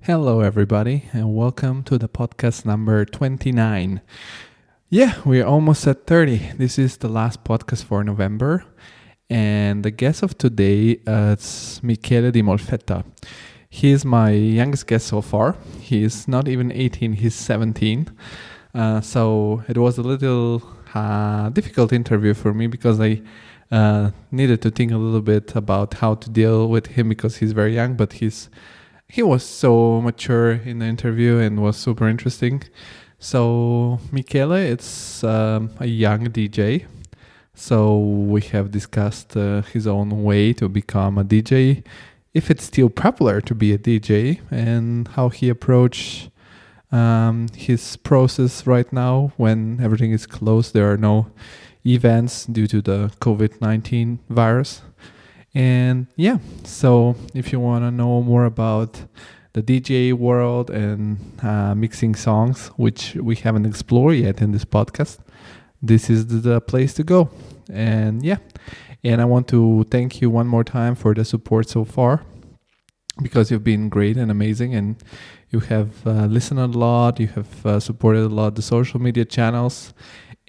Hello, everybody, and welcome to the podcast number 29. Yeah, we're almost at 30. This is the last podcast for November, and the guest of today is Michele di Molfetta. He is my youngest guest so far. He is not even 18, he's 17. So it was a little difficult interview for me because I needed to think a little bit about how to deal with him because he's very young, but he was so mature in the interview and was super interesting. So Michele, it's a young DJ. So we have discussed his own way to become a DJ, if it's still popular to be a DJ, and how he approached his process right now when everything is closed. There are no events due to the COVID-19 virus. And yeah, so if you want to know more about the DJ world and mixing songs, which we haven't explored yet in this podcast, this is the place to go. And yeah, and I want to thank you one more time for the support so far, because you've been great and amazing, and you have listened a lot, you have supported a lot the social media channels.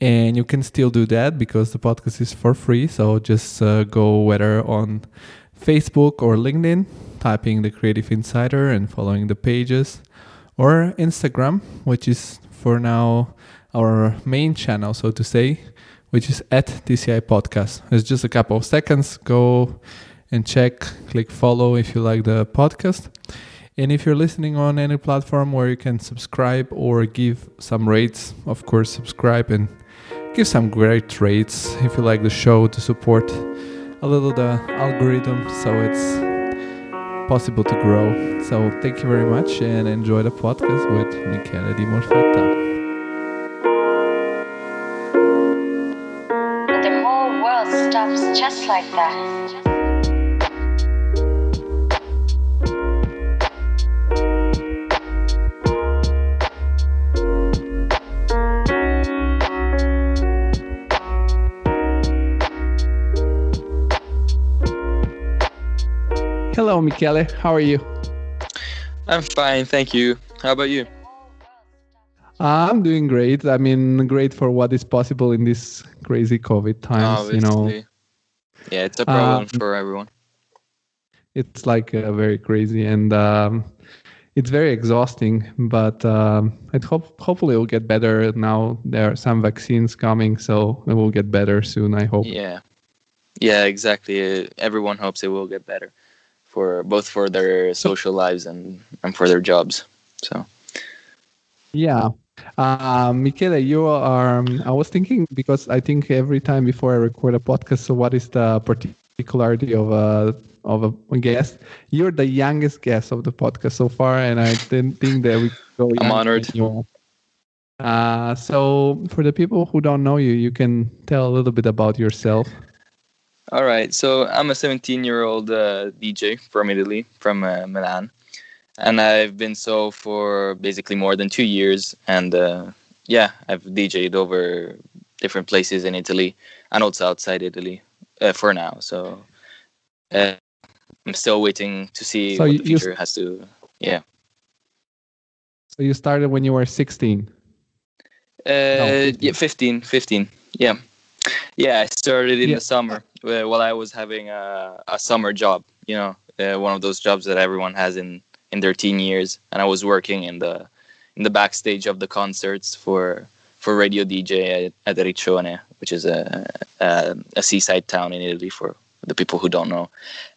And you can still do that because the podcast is for free. So just go whether on Facebook or LinkedIn, typing The Creative Insider and following the pages, or Instagram, which is for now our main channel, so to say, which is at TCI Podcast. It's just a couple of seconds. Go and check, click follow if you like the podcast. And if you're listening on any platform where you can subscribe or give some rates, of course, subscribe and give some great rates if you like the show to support a little the algorithm so it's possible to grow. So thank you very much and enjoy the podcast with Michele di Molfetta. The whole world stops just like that. Hello, Michele. How are you? I'm fine, thank you. How about you? I'm doing great. I mean, great for what is possible in these crazy COVID times, Obviously. Yeah, it's a problem for everyone. It's like very crazy and it's very exhausting, but hopefully it will get better. Now there are some vaccines coming, so it will get better soon, I hope. Yeah, exactly. Everyone hopes it will get better for both for their social lives and for their jobs. So yeah. Michele, you are, I was thinking, because I think every time before I record a podcast, so what is the particularity of a guest? You're the youngest guest of the podcast so far, and I didn't think that we could go. I'm honored. So for the people who don't know you, you can tell a little bit about yourself. All right, so I'm a 17-year-old DJ from Italy, from Milan. And I've been so for basically more than 2 years. And I've DJed over different places in Italy and also outside Italy for now. So I'm still waiting to see what the future has to, yeah. So you started when you were 16? 15. Yeah, 15, yeah. Yeah, I started in the summer while I was having a summer job, one of those jobs that everyone has in their teen years, and I was working in the backstage of the concerts for radio DJ at Riccione, which is a seaside town in Italy for the people who don't know.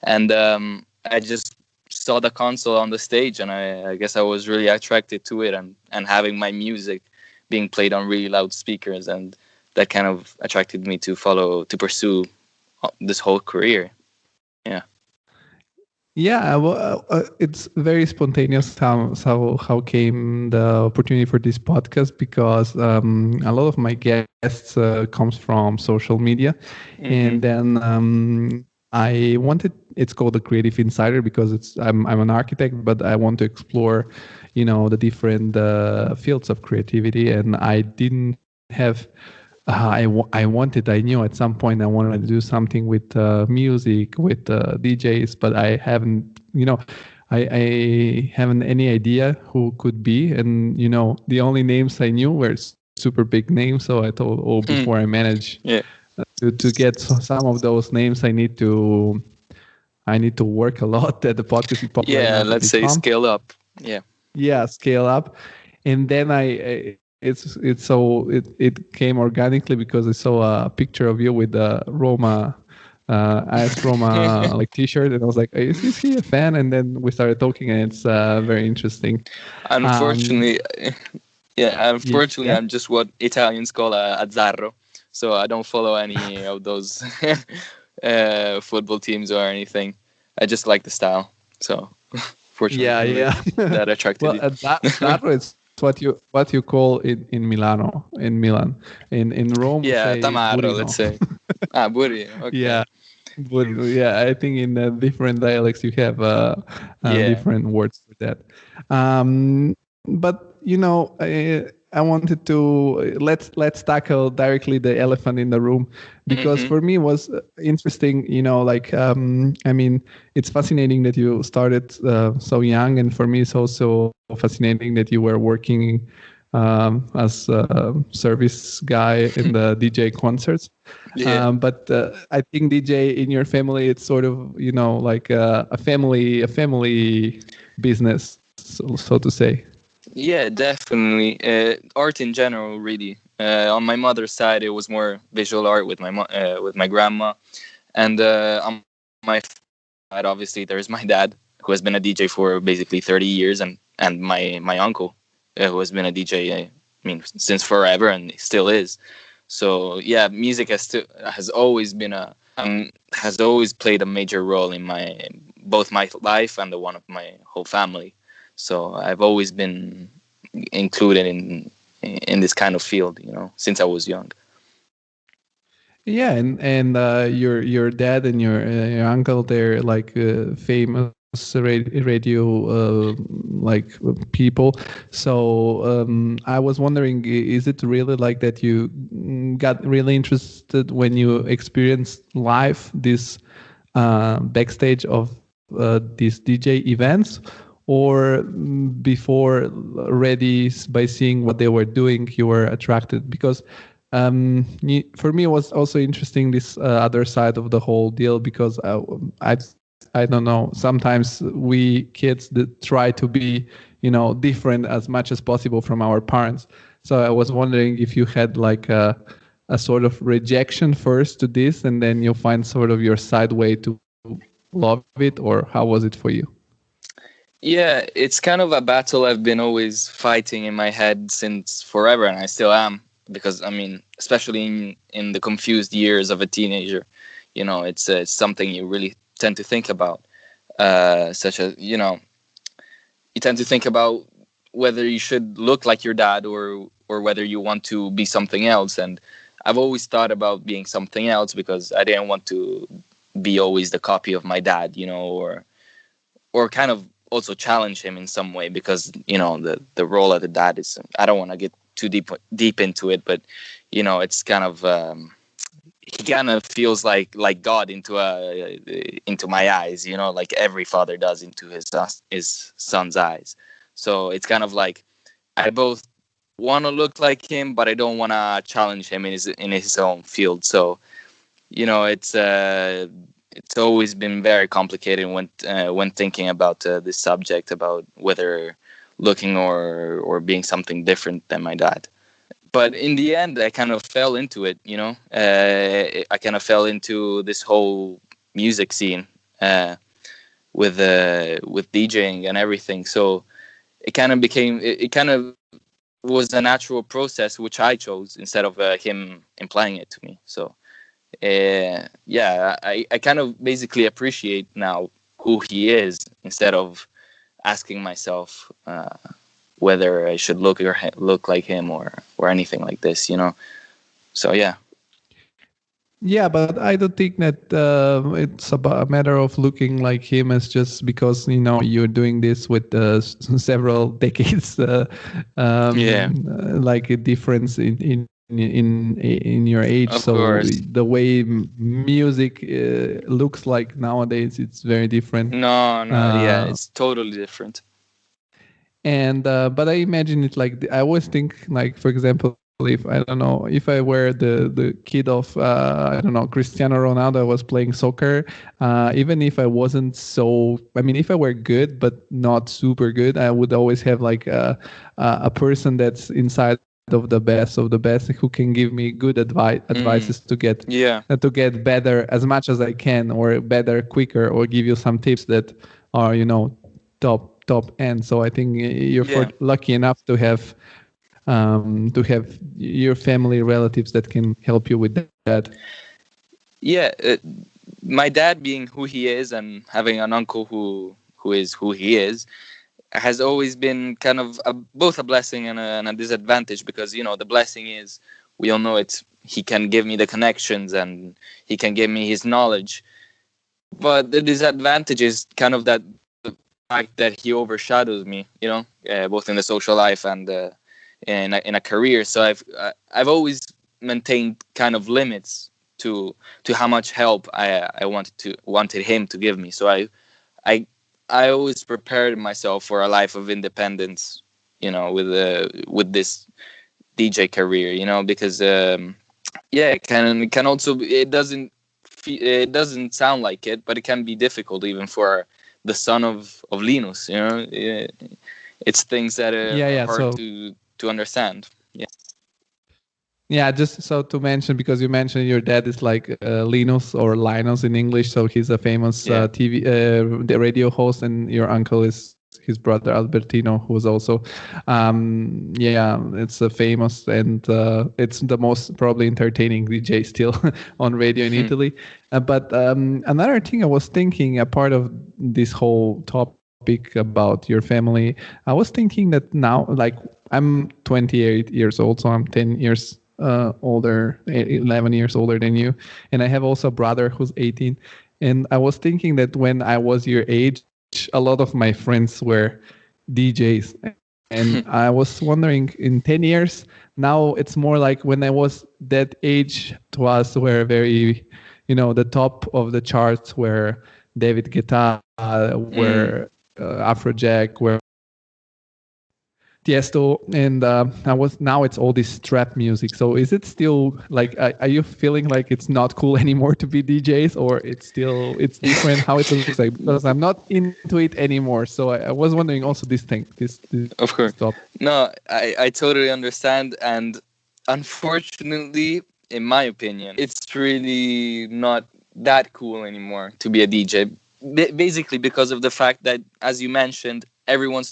And I just saw the console on the stage, and I guess I was really attracted to it and having my music being played on really loud speakers, and that kind of attracted me to pursue this whole career. Yeah. Yeah, well, it's very spontaneous how came the opportunity for this podcast, because a lot of my guests comes from social media, and then I wanted. It's called the Creative Insider because I'm an architect, but I want to explore, the different fields of creativity, and I didn't have. I knew at some point I wanted to do something with music, with DJs, but I haven't, I haven't any idea who could be, and the only names I knew were super big names. So I thought, before I manage to get some of those names, I need to work a lot at the podcast. Yeah, let's say scale up. Yeah, scale up, and then it came organically because I saw a picture of you with the Roma. AS Roma like T-shirt, and I was like, "Is he a fan?" And then we started talking, and it's very interesting. Unfortunately, I'm just what Italians call a azzarro, so I don't follow any of those football teams or anything. I just like the style, so fortunately, that attracted you. Azzarro is what you call it in Milan. In Rome, tamarro, burino. let's say. Burino. Okay. Yeah. But I think in different dialects you have different words for that. But I wanted to let's tackle directly the elephant in the room, because for me it was interesting. I mean, it's fascinating that you started so young, and for me it's also fascinating that you were working as a service guy in the DeeJay concerts. But I think DeeJay in your family, it's sort of like a family business, so to say. Yeah, definitely. Art in general, really. On my mother's side, it was more visual art with my grandma, and on my side, obviously, there's my dad, who has been a DJ for basically 30 years, and my uncle, who has been a DJ, since forever, and he still is. So yeah, music has always been has always played a major role in both my life and the one of my whole family. So I've always been included in this kind of field, since I was young. Yeah, and your dad and your uncle, they're like famous radio like people. So I was wondering, is it really like that you got really interested when you experienced live this backstage of these DeeJay events, or before already by seeing what they were doing you were attracted? Because for me it was also interesting, this other side of the whole deal, because I don't know, sometimes we kids try to be different as much as possible from our parents. So I was wondering if you had like a sort of rejection first to this, and then you find sort of your side way to love it, or how was it for you? Yeah, it's kind of a battle I've been always fighting in my head since forever, and I still am, because especially in the confused years of a teenager, it's something you really tend to think about, such as you tend to think about whether you should look like your dad or whether you want to be something else. And I've always thought about being something else because I didn't want to be always the copy of my dad, or kind of also challenge him in some way, because the role of the dad is, I don't want to get too deep into it, but it's kind of he kind of feels like God into my eyes, like every father does into his son's eyes. So it's kind of like I both want to look like him, but I don't want to challenge him in his own field. So it's always been very complicated when thinking about this subject, about whether looking or being something different than my dad. But in the end, I kind of fell into it, I kind of fell into this whole music scene with DJing and everything. So it kind of was a natural process, which I chose instead of him implying it to me. So I kind of basically appreciate now who he is, instead of asking myself whether I should look like him or anything like this, So yeah. Yeah, but I don't think that it's about a matter of looking like him as just because you're doing this with several decades, like a difference in in your age. Of So course. the way music looks like nowadays, it's very different. No, yeah, Uh, it's totally different. and but I imagine it like I always think like, for example, if I don't know, if I were the kid of I don't know, Cristiano Ronaldo was playing soccer, even if I wasn't so, I mean, if I were good but not super good, I would always have like a person that's inside of the best who can give me good advices Yeah, to get better as much as I can, or better quicker, or give you some tips that are, you know, top end. So I think you're yeah, lucky enough to have your family relatives that can help you with that. yeah. My dad being who he is and having an uncle who is who he is has always been kind of both a blessing and a disadvantage, because you know the blessing is, we all know it, he can give me the connections and he can give me his knowledge, but the disadvantage is kind of that the fact that he overshadows me, you know, both in the social life and in a career. So I've always maintained kind of limits to how much help I wanted him to give me. So I I always prepared myself for a life of independence, you know, with this DJ career, you know, because yeah, it can also it doesn't sound like it, but it can be difficult even for the son of Linus, you know. It's things that are Yeah. hard So to understand. Yeah. yeah, just so to mention, because you mentioned your dad is like Linus or Linus in English, so he's a famous Yeah. TV the radio host, and your uncle is his brother Albertino, who's also yeah, it's a famous, and it's the most probably entertaining DJ still on radio in Italy. But another thing I was thinking, a part of this whole topic about your family, I was thinking that now, like, I'm 28 years old, so I'm 10 years older, 11 years older than you. And I have also a brother who's 18. And I was thinking that when I was your age, a lot of my friends were DJs. And I was wondering, in 10 years, now it's more like when I was that age, to us were very, you know, the top of the charts were David Guetta, were Afrojack, were Tiesto, and I was now it's all this trap music. So is it still like, are you feeling like it's not cool anymore to be DJs, or it's different? How it looks like? Because I'm not into it anymore. So I was wondering also this thing, this Of course. stop. No, I totally understand. And unfortunately, in my opinion, it's really not that cool anymore to be a DJ. Basically, because of the fact that, as you mentioned, everyone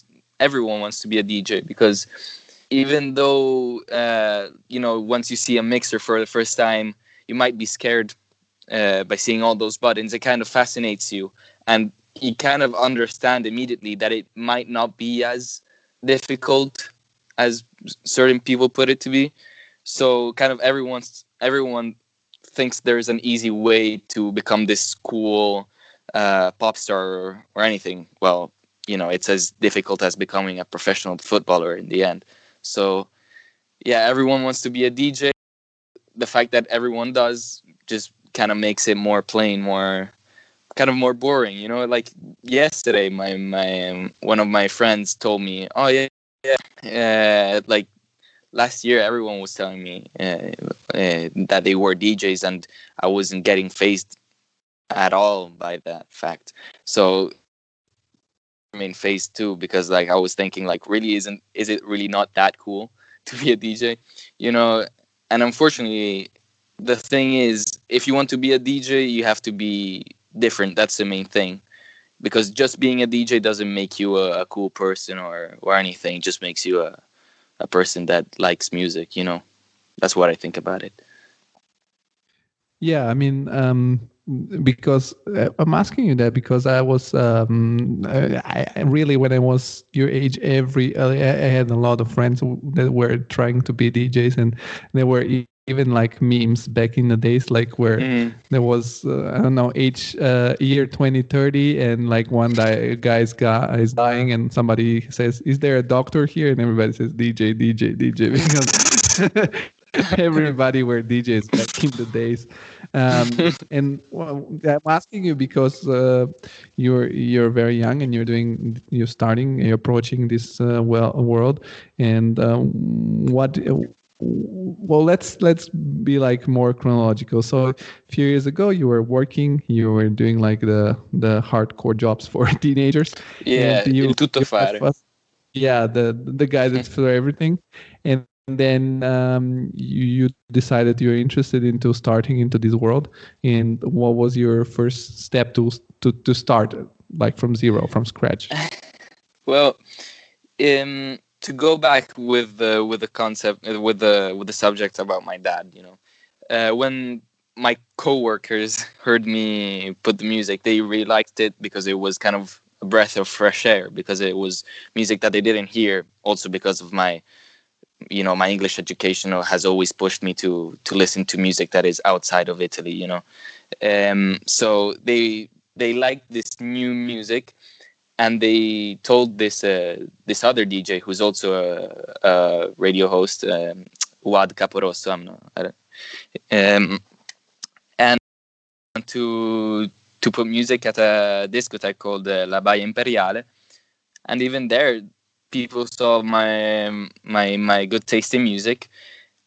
wants to be a DJ, because even though you know, once you see a mixer for the first time, you might be scared by seeing all those buttons. It kind of fascinates you, and you kind of understand immediately that it might not be as difficult as certain people put it to be. So kind of everyone thinks there's an easy way to become this cool pop star or anything. Well, you know, it's as difficult as becoming a professional footballer in the end. So yeah, everyone wants to be a DJ. The fact that everyone does just kind of makes it more plain, more kind of more boring, you know. Like yesterday, my one of my friends told me, "Oh yeah, like last year, everyone was telling me that they were DJs, and I wasn't getting phased at all by that fact." So remain phase two, because like I was thinking, like, really is it really not that cool to be a DJ, you know? And unfortunately, the thing is, if you want to be a DJ, you have to be different. That's the main thing, because just being a DJ doesn't make you a cool person or anything. It just makes you a person that likes music, you know. That's what I think about it. Yeah, I mean, because I'm asking you that because I was I really, when I was your age, I had a lot of friends that were trying to be DJs, and there were even like memes back in the days, like where there was I don't know, year 2030, and like one guy's is dying, and somebody says, "Is there a doctor here?" And everybody says, "DJ, DJ, DJ," because Everybody were DJs back in the days. And well, I'm asking you because you're very young and you're approaching this world. And what? Well, let's be like more chronological. So a few years ago, you were working, you were doing like the hardcore jobs for teenagers, and Yeah, il tutto you have fare. yeah, the guy that's for everything. And then you decided you're interested into starting into this world. And what was your first step to start, like from zero, from scratch? Well, to go back with the concept with the subject about my dad, when my coworkers heard me put the music, they really liked it because it was kind of a breath of fresh air, because it was music that they didn't hear. Also because of my English education has always pushed me to listen to music that is outside of Italy. So they liked this new music, and they told this other DJ who's also a radio host, Wad Caporosso, and to put music at a discotheque called La Baia Imperiale. And even there, people saw my good taste in music,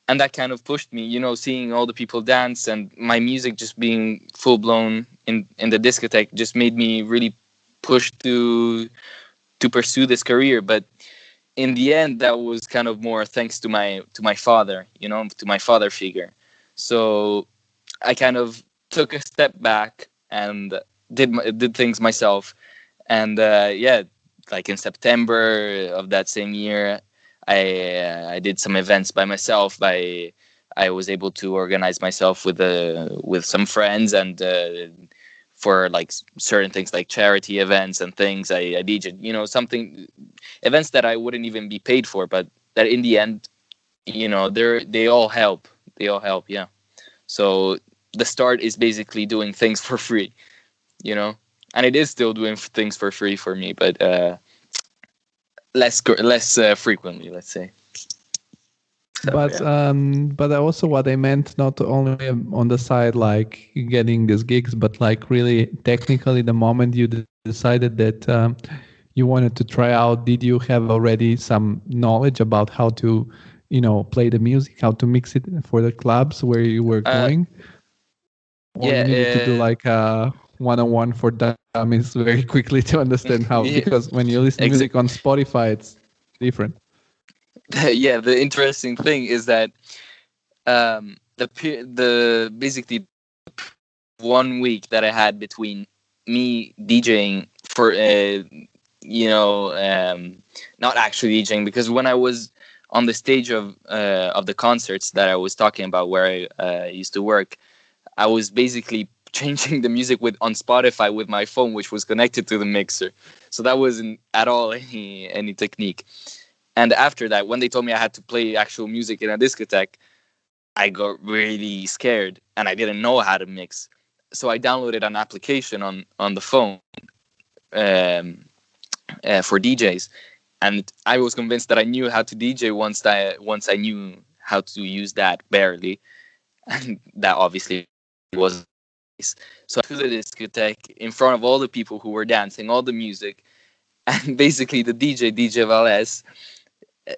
and that kind of pushed me. Seeing all the people dance and my music just being full blown in the discotheque just made me really push to pursue this career. But in the end, that was kind of more thanks to my father, to my father figure. So I kind of took a step back and did things myself. And yeah, like in September of that same year, I did some events by myself. I was able to organize myself with some friends, and for like certain things like charity events and things, I DJed, something, events that I wouldn't even be paid for, but that in the end, they all help. They all help, yeah. So the start is basically doing things for free, and it is still doing things for free for me, but less frequently, let's say. So, But yeah. but also what I meant, not only on the side like getting these gigs, but like really technically, the moment you decided that you wanted to try out, did you have already some knowledge about how to, play the music, how to mix it for the clubs where you were uh, going, or you needed to do yeah, like a one-on-one for dummies very quickly to understand how? yeah, Because when you listen music on Spotify, it's different. yeah. The interesting thing is that the basically 1 week that I had between me DJing for not actually DJing, because when I was on the stage of the concerts that I was talking about, where I used to work, I was basically changing the music on Spotify with my phone, which was connected to the mixer. So that wasn't at all any technique. And after that, when they told me I had to play actual music in a discotheque, I got really scared and I didn't know how to mix. So I downloaded an application on the phone um, for DJs, and I was convinced that I knew how to DJ once I knew how to use that barely, and that obviously wasn't the case. So I went to the discotheque in front of all the people who were dancing, all the music, and basically the DJ Valles,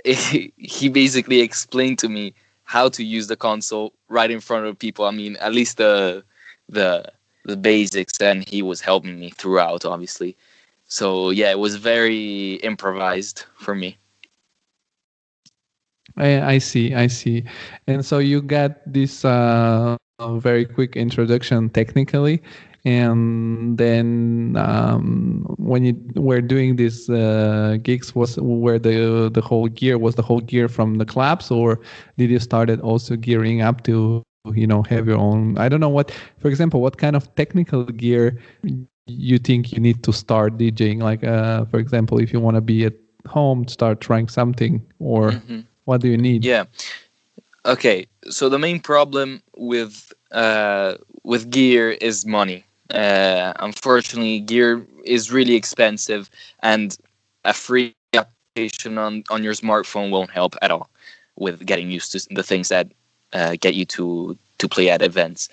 he basically explained to me how to use the console right in front of people. I mean, at least the the basics, and he was helping me throughout, obviously. So yeah, it was very improvised for me. I see, I see. And so you got this very quick introduction technically, and then when you were doing these gigs, was where the whole gear was the whole gear from the clubs, or did you started also gearing up to have your own? I don't know what, for example, what kind of technical gear you think you need to start DJing? Like, for example, if you want to be at home, start trying something, or Hmm. what do you need? Yeah. Okay. So the main problem with gear is money. Unfortunately, gear is really expensive, and a free application on your smartphone won't help at all with getting used to the things that get you to play at events.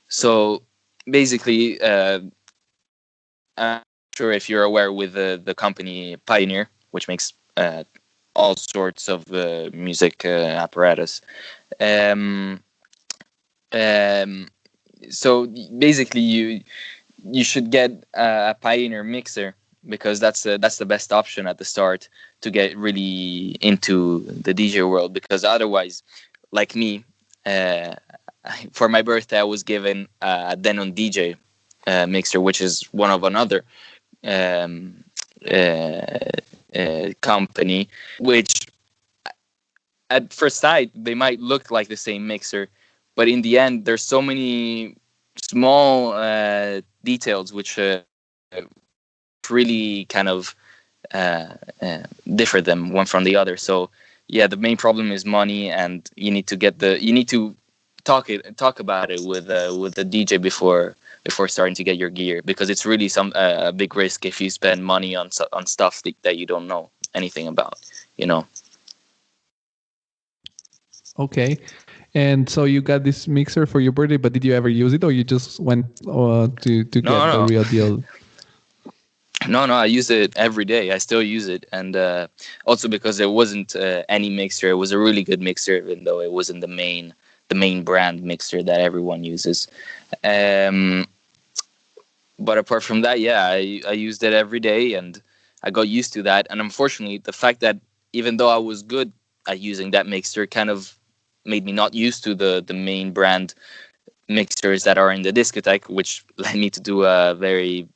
So basically, I'm not sure if you're aware with the company Pioneer, which makes all sorts of music apparatus. Um, um, so basically, you should get a Pioneer mixer, because that's the best option at the start to get really into the DJ world. Because otherwise, like me, for my birthday, I was given a Denon DJ mixer, which is one of another um, company, which at first sight they might look like the same mixer, but in the end, there's so many small details which really kind of differ them one from the other. So yeah, the main problem is money, and you need to talk about it with the DJ before starting to get your gear, because it's really a big risk if you spend money on stuff that you don't know anything about, you know. Okay. And so you got this mixer for your birthday, but did you ever use it, or you just went to get the real deal? No, I use it every day. I still use it, and also because it wasn't any mixer. It was a really good mixer, even though it wasn't the main brand mixer that everyone uses. But apart from that, yeah, I used it every day, and I got used to that. And unfortunately, the fact that even though I was good at using that mixer, kind of made me not used to the main brand mixers that are in the discotheque, which led me to do a very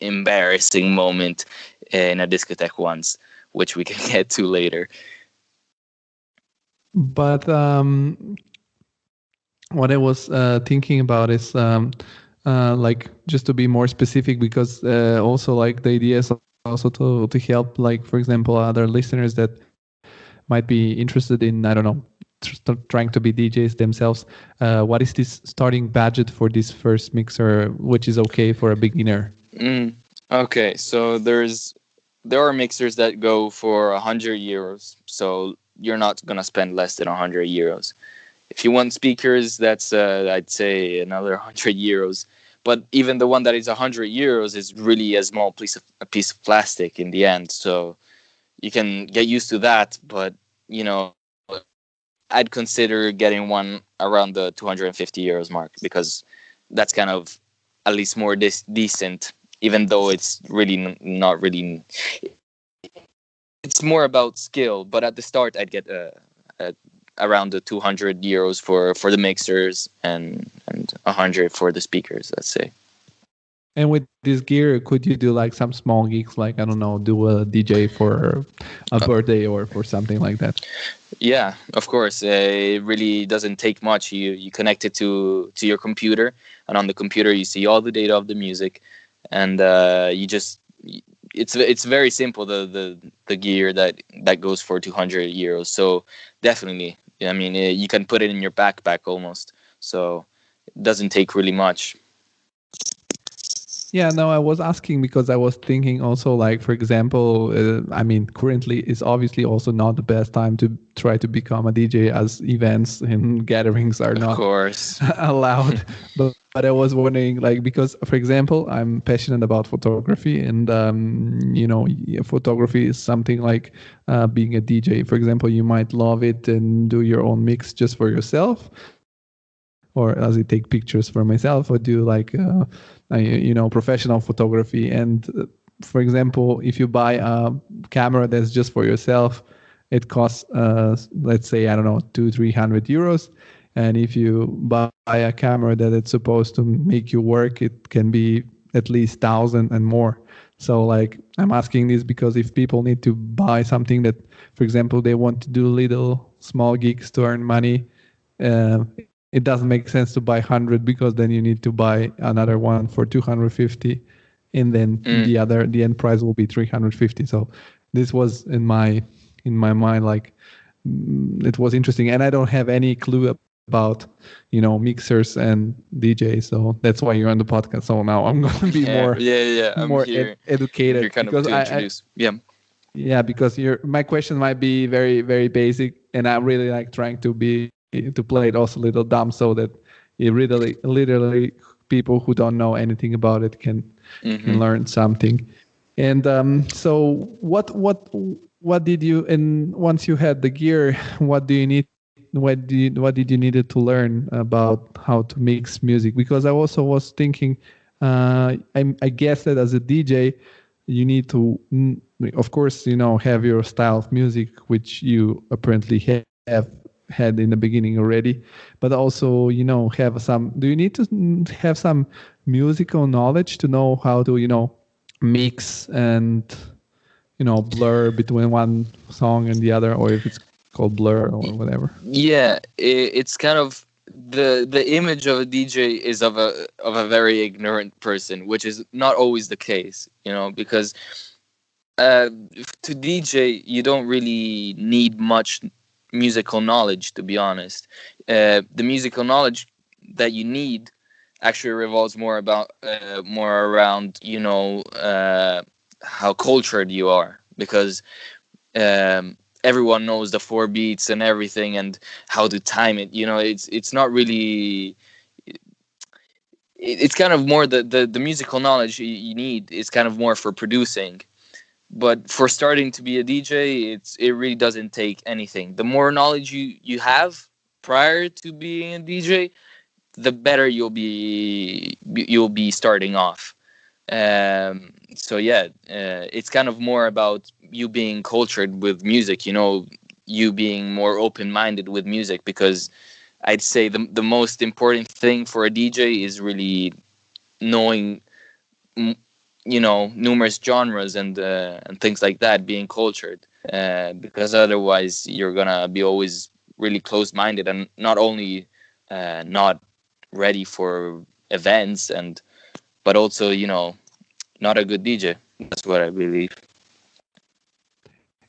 embarrassing moment in a discotheque once, which we can get to later. But what I was thinking about is like, just to be more specific, because also like the idea is also to help, like, for example, other listeners that might be interested in, I don't know, trying to be DJs themselves. What is this starting budget for this first mixer, which is okay for a beginner? Okay, so there are mixers that go for 100 euros, so you're not gonna spend less than 100 euros. If you want speakers, that's I'd say another 100 euros. But even the one that is 100 euros is really a small piece of plastic in the end, so you can get used to that. But you know, I'd consider getting one around the 250 euros mark, because that's kind of at least more decent, even though it's really not really. It's more about skill, but at the start I'd get around the 200 euros for the mixers, and 100 for the speakers, let's say. And with this gear, could you do like some small gigs, like, I don't know, do a DJ for a birthday or for something like that? Yeah, of course. It really doesn't take much. You connect it to your computer, and on the computer you see all the data of the music, and it's very simple. The gear that goes for 200 euros. So definitely, I mean, you can put it in your backpack almost. So it doesn't take really much. Yeah, no, I was asking because I was thinking also, like, for example, I mean, currently is obviously also not the best time to try to become a DJ, as events and gatherings are not, of course, allowed. But I was wondering, like, because, for example, I'm passionate about photography, and photography is something like being a DJ. For example, you might love it and do your own mix just for yourself, or as I take pictures for myself, or do like professional photography. And for example, if you buy a camera that's just for yourself, it costs let's say, I don't know, 200-300 euros. And if you buy a camera that it's supposed to make you work, it can be at least 1,000 and more. So like, I'm asking this because if people need to buy something that, for example, they want to do little small gigs to earn money, it doesn't make sense to buy 100, because then you need to buy another one for 250, and then the end price will be 350. So this was in my mind, like, it was interesting, and I don't have any clue about mixers and DJs, so that's why you're on the podcast. So now I'm going to be more educated. You're kind of to introduce. Yeah, because my question might be very, very basic, and I'm really like trying to be to play it also a little dumb, so that it really literally people who don't know anything about it can learn something. And so what did you, and once you had the gear, what do you need, what did you needed to learn about how to mix music? Because I also was thinking, I guess that as a DJ you need to, of course, have your style of music, which you apparently have had in the beginning already, but also have some, do you need to have some musical knowledge to know how to mix and blur between one song and the other, or if it's called blur or whatever? Yeah, it's kind of the image of a DJ is of a very ignorant person, which is not always the case, because to DJ you don't really need much musical knowledge, to be honest. The musical knowledge that you need actually revolves more around how cultured you are, because everyone knows the 4 beats and everything and how to time it. It's not really. It's kind of more the musical knowledge you need is kind of more for producing. But for starting to be a DJ, it really doesn't take anything. The more knowledge you have prior to being a DJ, the better you'll be starting off. So yeah, it's kind of more about you being cultured with music, you being more open-minded with music, because I'd say the most important thing for a DJ is really knowing numerous genres and things like that, being cultured, because otherwise you're gonna be always really closed-minded and not only not ready for events, but also not a good DJ. That's what I believe.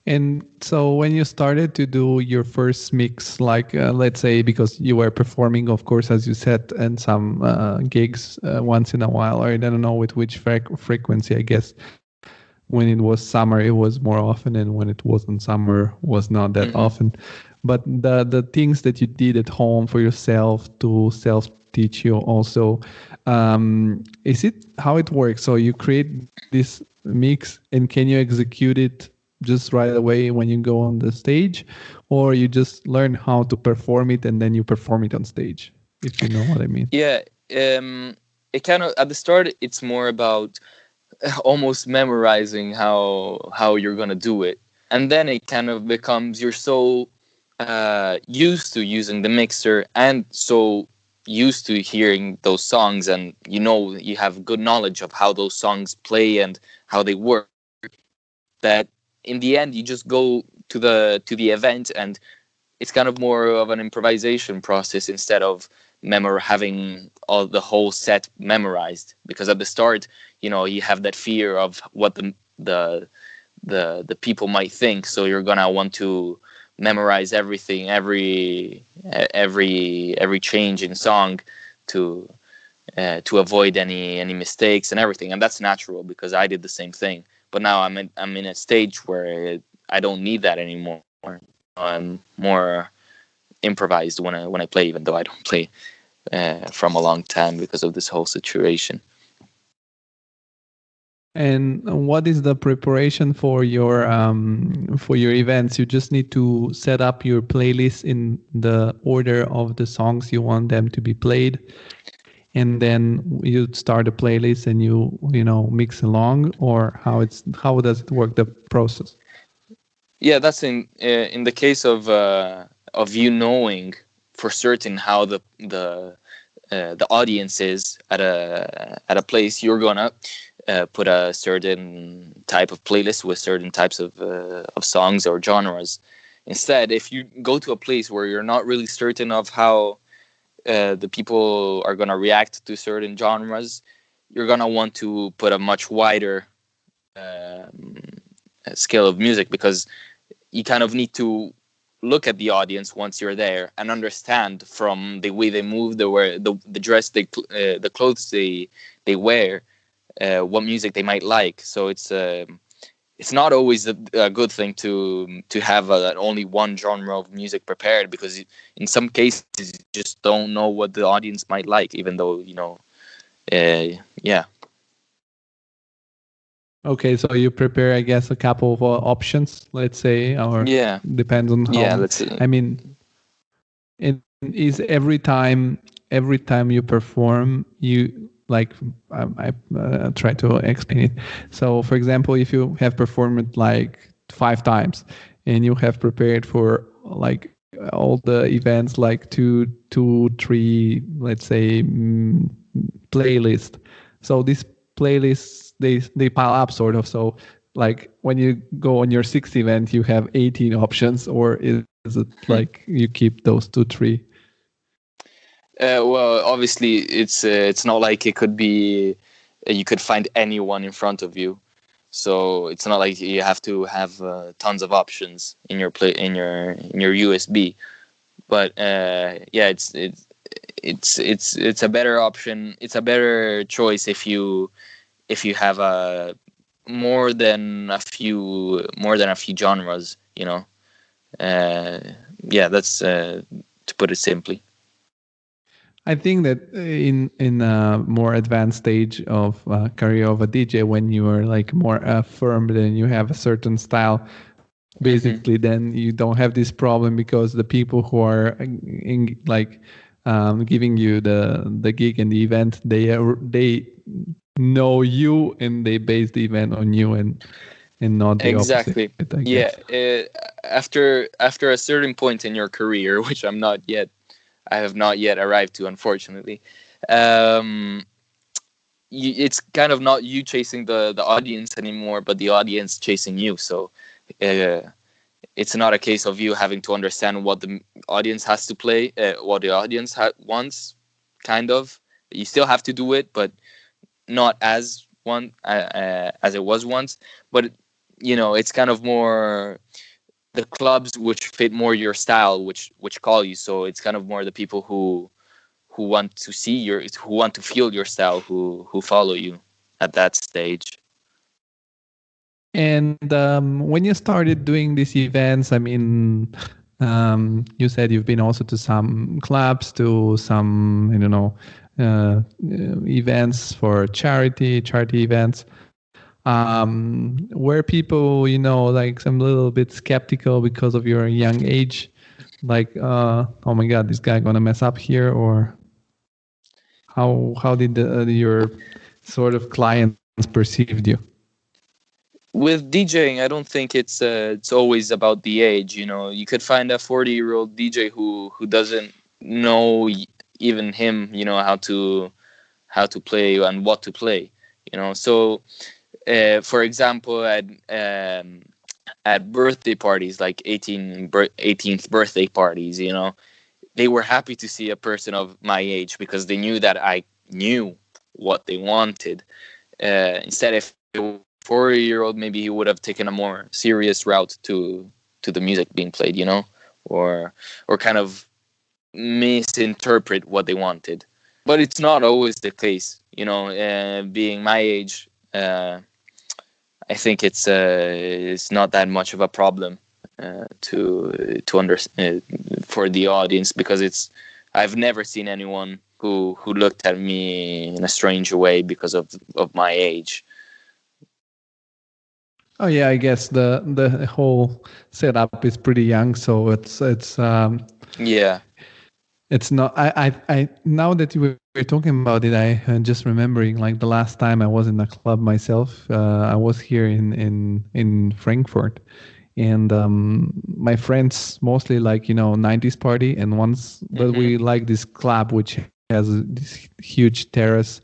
And so when you started to do your first mix, like let's say, because you were performing, of course, as you said, and some gigs once in a while, or I don't know with which frequency, I guess. When it was summer, it was more often, and when it wasn't summer, was not that often. But the things that you did at home for yourself to self-teach you also, is it how it works? So you create this mix, and can you execute it just right away when you go on the stage, or you just learn how to perform it and then you perform it on stage, if you know what I mean? Yeah, it kind of, at the start, it's more about almost memorizing how you're gonna do it, and then it kind of becomes, you're so used to using the mixer and so used to hearing those songs, and you have good knowledge of how those songs play and how they work, that in the end you just go to the event, and it's kind of more of an improvisation process instead of having all the whole set memorized. Because at the start, you have that fear of what the people might think, so you're gonna want to memorize everything, every change in song to avoid any mistakes and everything. And that's natural, because I did the same thing. But now I'm in a stage where I don't need that anymore. I'm more improvised when I play, even though I don't play from a long time because of this whole situation. And what is the preparation for your events? You just need to set up your playlist in the order of the songs you want them to be played, and then you start a playlist and you mix along, or how does it work, the process? Yeah, that's in the case of you knowing for certain how the audience is at a place. You're gonna put a certain type of playlist with certain types of songs or genres. Instead, if you go to a place where you're not really certain of how the people are gonna react to certain genres, you're gonna want to put a much wider scale of music, because you kind of need to look at the audience once you're there and understand from the way they move, the dress, the clothes they wear, what music they might like. So it's it's not always a good thing to have only one genre of music prepared, because in some cases you just don't know what the audience might like, even though yeah. Okay, so you prepare, I guess, a couple of options, let's say, or Yeah. depends on how. Yeah, let's see. I mean, it is every time you perform, you like. I try to explain it. So, for example, if you have performed it like 5 times, and you have prepared for like all the events, like two, 3, let's say, playlist. So these playlists, they pile up sort of. So like when you go on your 6th event, you have 18 options, or is it like you keep those 2, 3? Well, obviously, it's not like it could be you could find anyone in front of you, so it's not like you have to have tons of options in your USB. But yeah, it's a better option. It's a better choice if you have more than a few genres. Yeah, that's to put it simply. I think that in a more advanced stage of career of a DJ, when you are like more firm, then you have a certain style. Basically, then you don't have this problem, because the people who are giving you the gig and the event, they know you, and they base the event on you, and not the exactly. opposite. I guess. Yeah. After a certain point in your career, which I have not yet arrived to, unfortunately. It's kind of not you chasing the audience anymore, but the audience chasing you. So it's not a case of you having to understand what the audience has to play, what the audience wants, kind of. You still have to do it, but not as it was once. But, it's kind of more the clubs which fit more your style, which call you. So it's kind of more the people who want to who want to feel your style, who follow you at that stage. And when you started doing these events, I mean, you said you've been also to some clubs, to some, events for charity events. Were people, like some little bit skeptical because of your young age? Like, oh my God, this guy gonna mess up here? Or how did your sort of clients perceived you? With DJing, I don't think it's always about the age. You could find a 40-year-old DJ who doesn't know even him, how to play and what to play. So for example, at birthday parties, like 18th birthday parties, they were happy to see a person of my age, because they knew that I knew what they wanted. Instead, if 40-year-old, maybe he would have taken a more serious route to the music being played, or kind of misinterpret what they wanted. But it's not always the case, being my age. I think it's not that much of a problem to understand for the audience, because I've never seen anyone who looked at me in a strange way because of my age. Oh yeah, I guess the whole setup is pretty young, so it's yeah. It's not. I now that you were talking about it, I'm just remembering like the last time I was in a club myself. I was here in Frankfurt, and my friends mostly like 90s party, and but we like this club which has this huge terrace.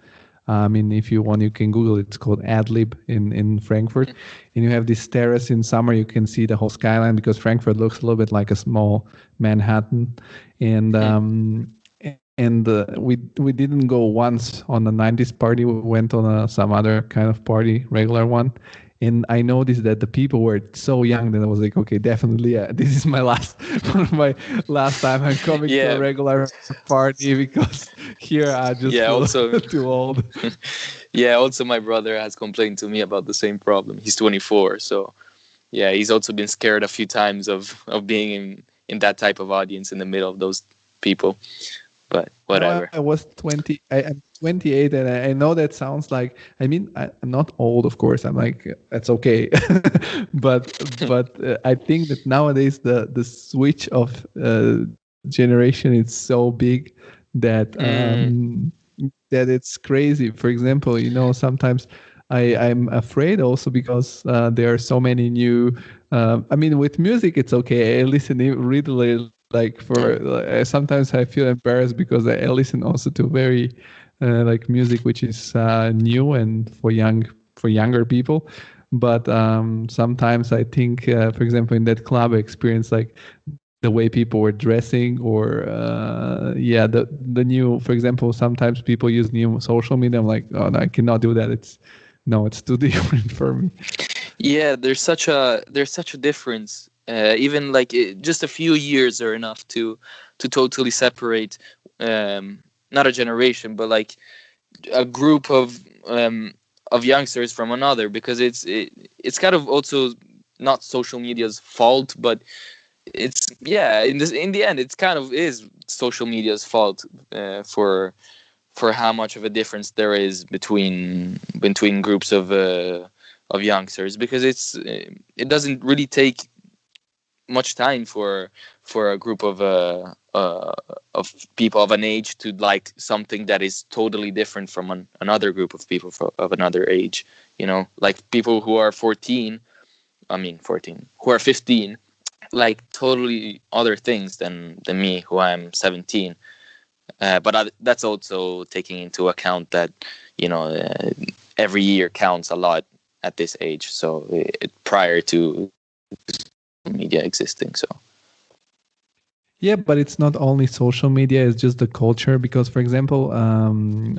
I mean, if you want, you can Google it. It's called Adlib in Frankfurt. And you have this terrace in summer. You can see the whole skyline, because Frankfurt looks a little bit like a small Manhattan. And we didn't go once on the 90s party. We went on some other kind of party, regular one. And I noticed that the people were so young that I was like, okay, definitely, this is one of my last time I'm coming to a regular party, because here I just feel also too old. Yeah, also my brother has complained to me about the same problem. He's 24, so yeah, he's also been scared a few times of being in that type of audience in the middle of those people. But No, whatever. I was 20. I'm 28, and I know that sounds like. I mean, I'm not old, of course. I'm like, that's okay. but I think that nowadays the switch of generation is so big that Mm, that it's crazy. For example, sometimes I'm afraid also because there are so many new. I mean, with music, it's okay. I listen really like sometimes I feel embarrassed because I listen also to very like music which is new and for younger people. But sometimes I think, for example, in that club experience, like the way people were dressing, or yeah, the new, for example, sometimes people use new social media. I'm like, oh no, I cannot do that. It's too different for me. yeah, there's such a difference. Even like just a few years are enough to totally separate, not a generation, but like a group of youngsters from another, because it's kind of also not social media's fault, but it's, yeah, in the end it's kind of is social media's fault, for how much of a difference there is between groups of youngsters, because it doesn't really take much time for a group of people of an age to like something that is totally different from another group of people of another age. Like people who are 14, I mean 14, who are 15, like totally other things than me, who I'm 17. But that's also taking into account that every year counts a lot at this age. So prior to media existing. So Yeah, but it's not only social media; it's just the culture. Because, for example,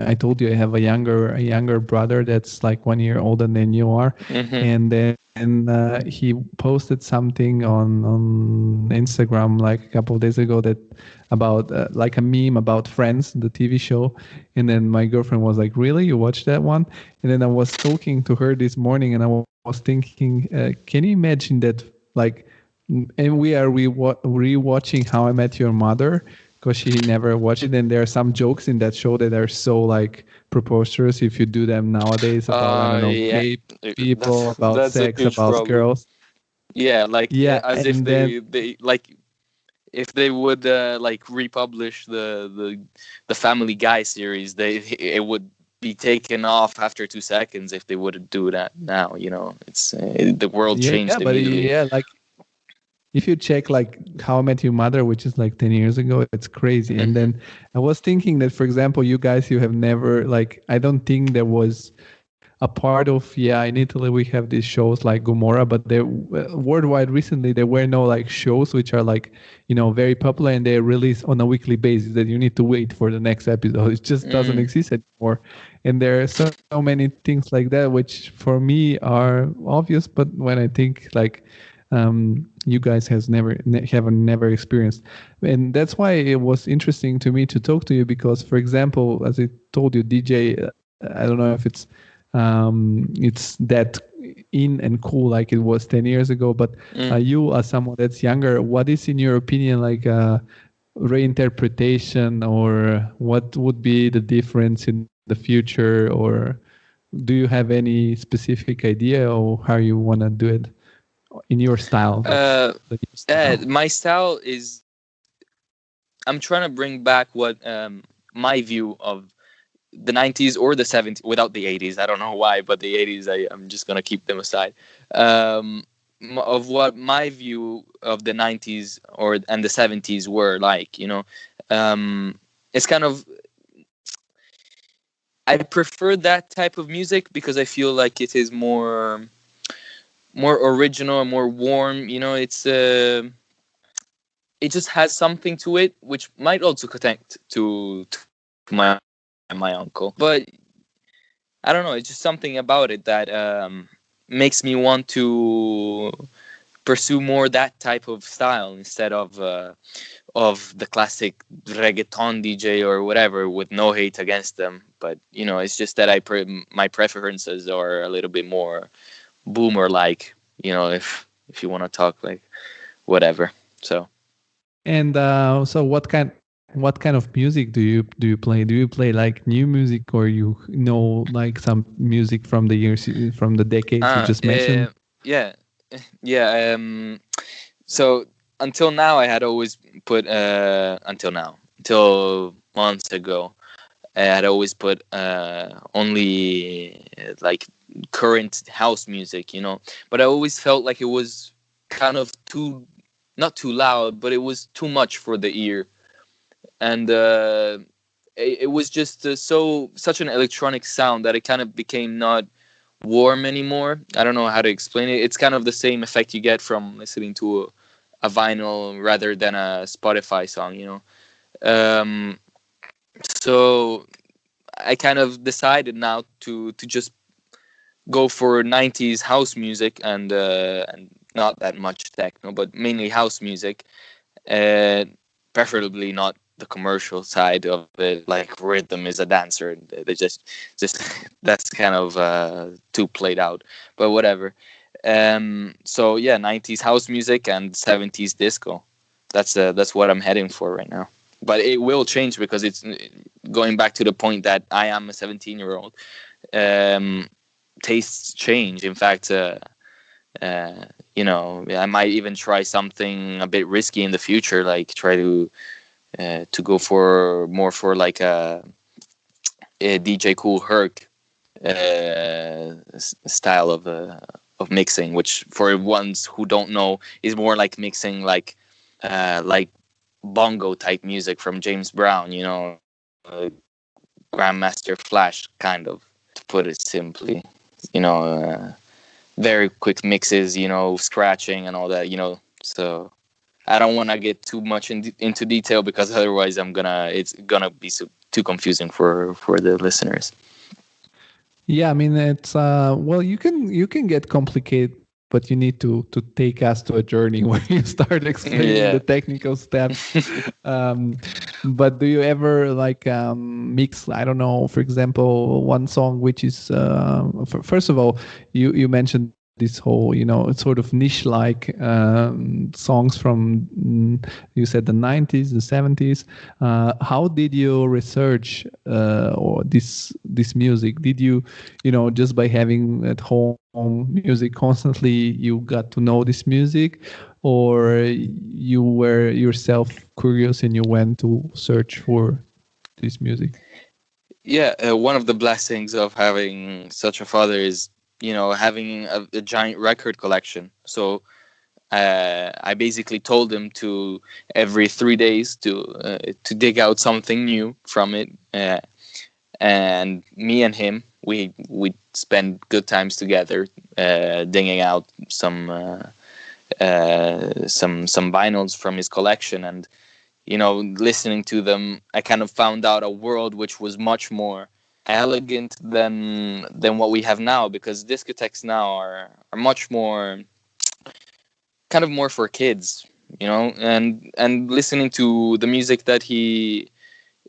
I told you I have a younger brother that's like 1 year older than you are, hmm and then he posted something on Instagram like a couple of days ago that about like a meme about Friends, the TV show, and then my girlfriend was like, "Really, you watched that one?" And then I was talking to her this morning, and I was thinking, can you imagine that, like? And we are rewatching How I Met Your Mother because she never watched it, and there are some jokes in that show that are so like preposterous if you do them nowadays about, I don't know, yeah, gay that's people, about that's a sex, huge about problem. girls. Yeah, like Yeah, as if and then they like, if they would like republish the Family Guy series, it would be taken off after 2 seconds if they would do that now. It's the world yeah, changed but immediately. yeah, like if you check like How I Met Your Mother, which is like 10 years ago, it's crazy. And hmm then I was thinking that, for example, you guys, you have never, like, I don't think there was a part of, yeah, in Italy we have these shows like Gomorrah, but there worldwide recently there were no like shows which are like, very popular and they release on a weekly basis that you need to wait for the next episode. It just doesn't Mm. exist anymore. And there are so many things like that which for me are obvious, but when I think like you guys haven't never experienced, and that's why it was interesting to me to talk to you because, for example, as I told you, DJ, I don't know if it's that in and cool like it was 10 years ago, but Mm. you as someone that's younger, what is in your opinion like reinterpretation, or what would be the difference in the future, or do you have any specific idea or how you want to do it in your style? That's Uh, the new style. my style is, I'm trying to bring back what my view of the 90s or the 70s, without the 80s. I don't know why, but the 80s, I'm just gonna keep them aside. Um, of what my view of the 90s and the 70s were like. It's kind of, I prefer that type of music because I feel like it is more original, more warm. It just has something to it which might also connect to my uncle. But I don't know, it's just something about it that makes me want pursue more that type of style instead of the classic reggaeton DJ or whatever, with no hate against them. But it's just that my preferences are a little bit more boomer like, if you want to talk like whatever. So. And so what kind of music do you play? Do you play like new music, or like some music from the years, from the decades you just mentioned? Yeah. So until now, I had always put until months ago, I had always put only like current house music, But I always felt like it was kind of not too loud, but it was too much for the ear, and it was just such an electronic sound that it kind of became not warm anymore. I don't know how to explain it. It's kind of the same effect you get from listening to a vinyl rather than a Spotify song, Um, so I kind of decided now to just go for 90s house music and not that much techno, but mainly house music, preferably not the commercial side of it, like rhythm is a dancer. They just that's kind of too played out, but whatever. So yeah, 90s house music and 70s disco. That's what I'm heading for right now. But it will change because it's going back to the point that I am a 17-year-old. Tastes change. In fact, I might even try something a bit risky in the future, like try to go for like a DJ Cool Herc style of mixing, which for ones who don't know is more like mixing like bongo type music from James Brown, Grandmaster Flash, kind of, to put it simply, very quick mixes, scratching and all that, so I don't want to get too much into detail because otherwise it's gonna be too confusing for the listeners. Yeah, I mean, it's well, you can get complicated, but you need to take us to a journey where you start explaining the technical steps. But do you ever like mix, I don't know, for example, one song which is first of all, you mentioned this whole, sort of niche like songs from you said the 90s, the 70s. How did you research or this music? Did you just by having at home music constantly you got to know this music, or you were yourself curious and you went to search for this music? Yeah, one of the blessings of having such a father is having a giant record collection. So I basically told him to every 3 days to dig out something new from it, and me and him we spend good times together, digging out some vinyls from his collection, and listening to them, I kind of found out a world which was much more elegant than what we have now, because discotheques now are much more kind of more for kids, and listening to the music that he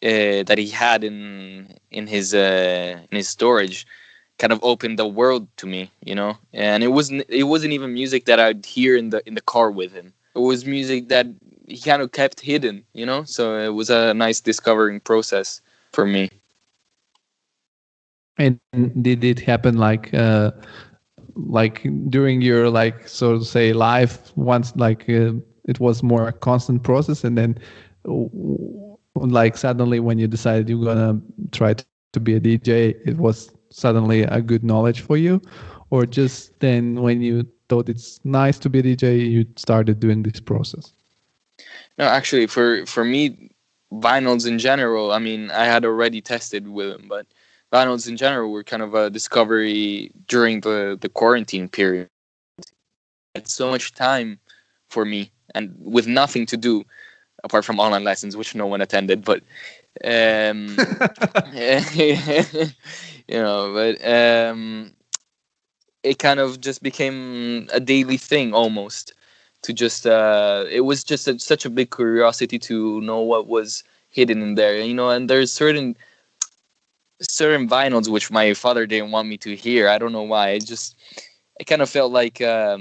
had in his storage kind of opened the world to me, and it wasn't even music that I'd hear in the car with him. It was music that he kind of kept hidden, so it was a nice discovering process for me. And did it happen like during your, like, so to say, life once, like it was more a constant process, and then like suddenly when you decided you're gonna try to be a DJ, it was suddenly a good knowledge for you? Or just then when you thought it's nice to be a DJ, you started doing this process? No, actually, for me, vinyls in general, I mean, I had already tested with them, but vinyls in general were kind of a discovery during the quarantine period. It's so much time for me and with nothing to do apart from online lessons, which no one attended, but it kind of just became a daily thing almost. to just it was just such a big curiosity to know what was hidden in there, and there's certain vinyls which my father didn't want me to hear. I don't know why. It kind of felt like I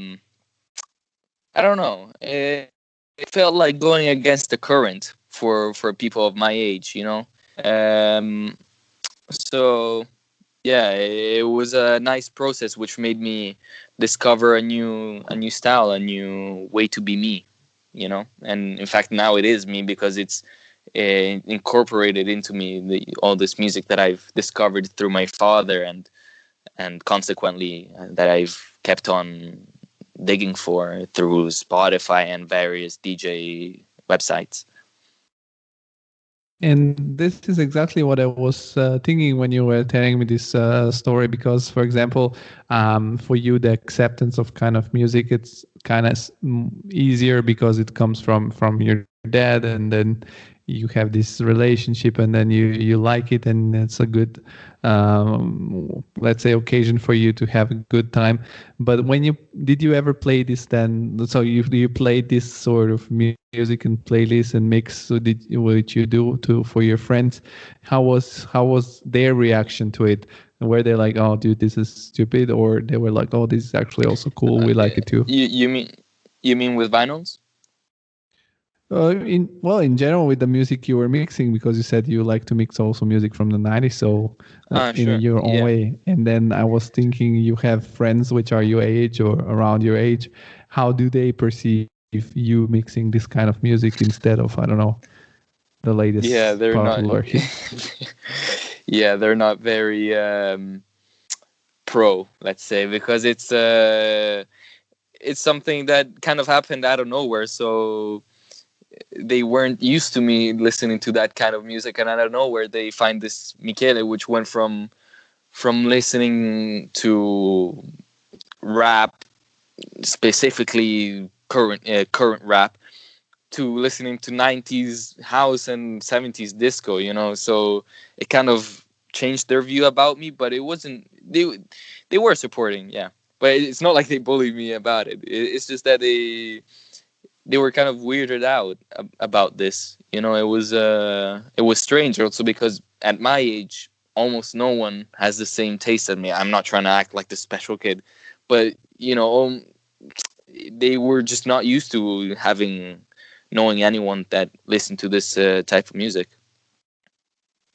don't know. It felt like going against the current for people of my age. Um, so yeah, it was a nice process which made me discover a new style, a new way to be me. And in fact, now it is me because it's incorporated into me, all this music that I've discovered through my father, and consequently that I've kept on digging for through Spotify and various DJ websites. And this is exactly what I was thinking when you were telling me this story. Because, for example, for you, the acceptance of kind of music, it's kind of easier because it comes from your dad, and then you have this relationship, and then you like it, and it's a good, let's say, occasion for you to have a good time. But did you ever play this then? So you played this sort of music and playlist and mix. So what you do for your friends? How was their reaction to it? Were they like, "Oh, dude, this is stupid," or they were like, "Oh, this is actually also cool. We like it too." You mean with vinyls? In general, with the music you were mixing, because you said you like to mix also music from the 90s, so in Sure. your own Yeah. way. And then I was thinking, you have friends which are your age or around your age. How do they perceive you mixing this kind of music instead of, I don't know, the Yeah, latest they're not. popular hit? Yeah, they're not very pro, let's say, because it's something that kind of happened out of nowhere. So they weren't used to me listening to that kind of music, and out of nowhere they find this Michele, which went from listening to rap, specifically current rap, to listening to 90s house and 70s disco. So it kind of changed their view about me, but it wasn't, they were supporting, yeah, but it's not like they bullied me about it. It's just that they were kind of weirded out about this. It was strange also because at my age, almost no one has the same taste as me. I'm not trying to act like the special kid, but they were just not used to knowing anyone that listened to this type of music.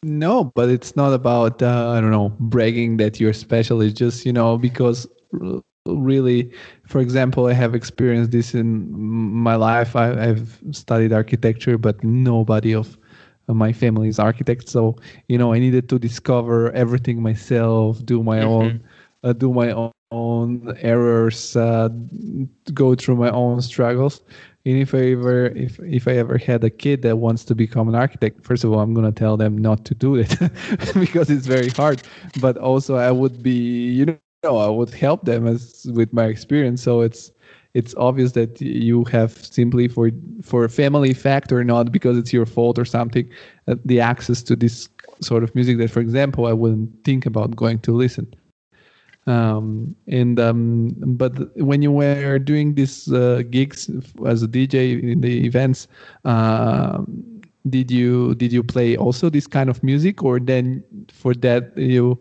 No, but it's not about I don't know, bragging that you're special. It's just because really, for example, I have experienced this in my life. I've studied architecture, but nobody of my family is architect. So I needed to discover everything myself, do my own errors, go through my own struggles. And if I ever had a kid that wants to become an architect, first of all, I'm gonna tell them not to do it because it's very hard. But also, I would be, I would help them as with my experience. So it's obvious that you have simply for a family factor, not because it's your fault or something, the access to this sort of music that, for example, I wouldn't think about going to listen. But when you were doing these gigs as a DJ in the events, did you play also this kind of music, or then for that you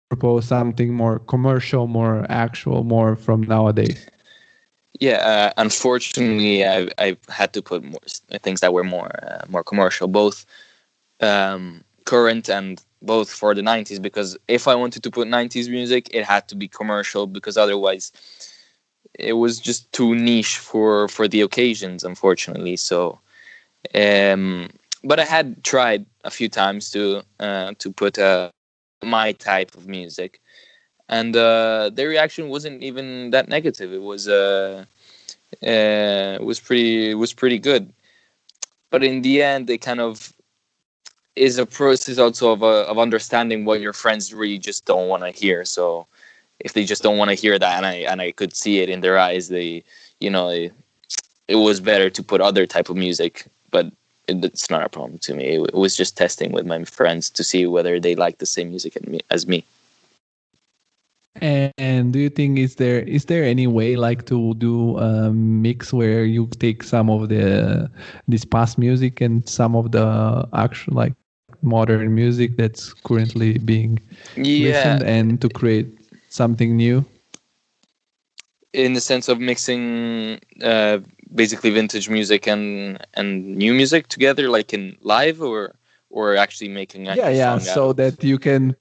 propose something more commercial, more actual, more from nowadays? Yeah, unfortunately, I've had to put more things that were more commercial, both current and both for the 90s, because if I wanted to put 90s music, it had to be commercial, because otherwise it was just too niche for the occasions, unfortunately. So but I had tried a few times to put my type of music, and the reaction wasn't even that negative. It was pretty good, but in the end, it kind of is a process also of understanding what your friends really just don't want to hear. So if they just don't want to hear that, and I could see it in their eyes, it was better to put other type of music. But it's not a problem to me. It was just testing with my friends to see whether they like the same music as me. And do you think is there any way like to do a mix where you take some of this past music and some of the actual like modern music that's currently being listened Yeah, and to create something new? in the sense of mixing basically vintage music and new music together, like in live, or actually making a Yeah, new yeah, song out so of. that you can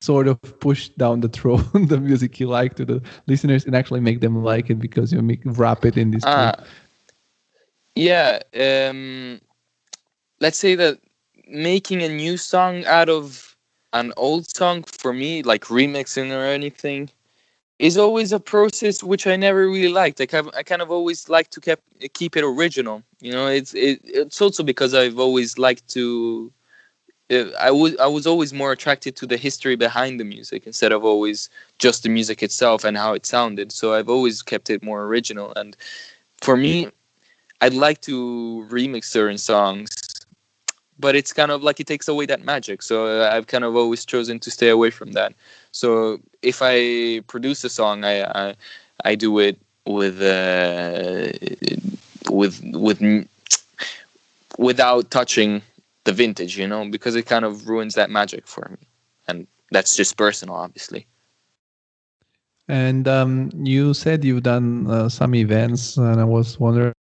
sort of push down the throat the music you like to the listeners and actually make them like it because you wrap it in this cool. Ah, yeah. Let's say that making a new song out of an old song for me, like remixing or anything, is always a process which I never really liked. I kind of always like to keep it original. You know, it's also because I've always liked to. I was always more attracted to the history behind the music instead of always just the music itself and how it sounded. So I've always kept it more original. And for me, I'd like to remix certain songs, but it's kind of like it takes away that magic. So I've kind of always chosen to stay away from that. So if I produce a song, I do it with without touching the vintage, because it kind of ruins that magic for me, and that's just personal, obviously. And you said you've done some events, and I was wondering,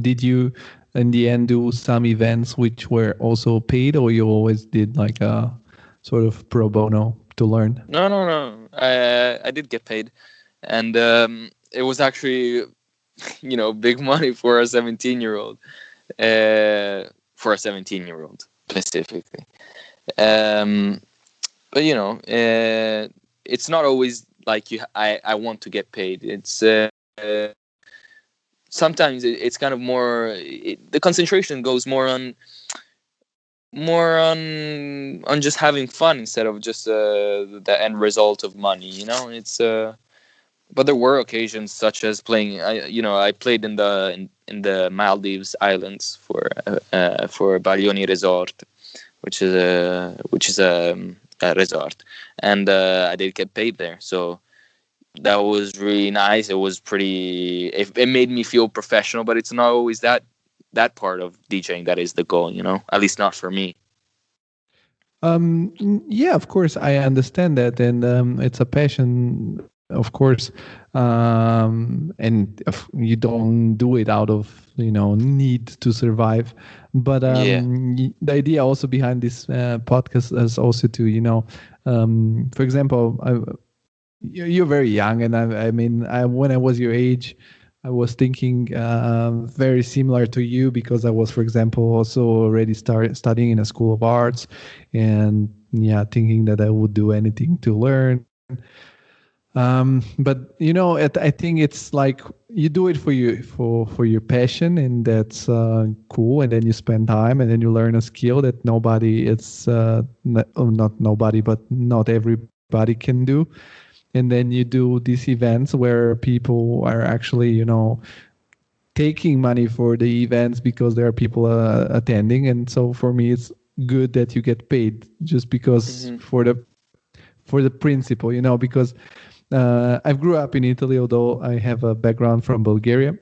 did you in the end do some events which were also paid, or you always did like a sort of pro bono to learn? No. I did get paid, and it was actually big money for a 17-year-old. For a 17-year-old specifically. Um, but it's not always like I want to get paid. It's sometimes it's kind of more. The concentration goes more on just having fun instead of just the end result of money. It's. But there were occasions such as playing. I played in the Maldives Islands for Baglioni Resort, which is a resort, and I did get paid there. So that was really nice. It was pretty. It made me feel professional, but it's not always that part of DJing that is the goal. At least not for me. Yeah, of course, I understand that, and it's a passion, of course, and you don't do it out of need to survive. But Yeah. the idea also behind this podcast is also to for example, you're very young, and I mean, when I was your age, I was thinking very similar to you because I was, for example, also already studying in a school of arts, and yeah, thinking that I would do anything to learn. But I think it's like you do it for your passion, and that's cool. And then you spend time, and then you learn a skill that nobody, not nobody, but not everybody can do. And then you do these events where people are actually taking money for the events because there are people attending. And so for me it's good that you get paid just because Hmm. for the principle, because I grew up in Italy, although I have a background from Bulgaria,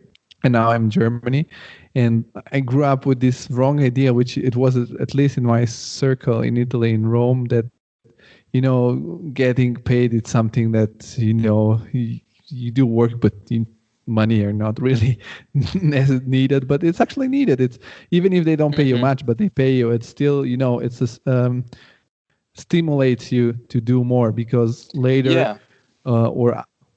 and now I'm in Germany. And I grew up with this wrong idea, which it was at least in my circle in Italy, in Rome, that getting paid, it's something that you do work, but money are not really needed, but it's actually needed. It's even if they don't pay you Hmm. much, but they pay you, it's still it's stimulates you to do more, because later Yeah.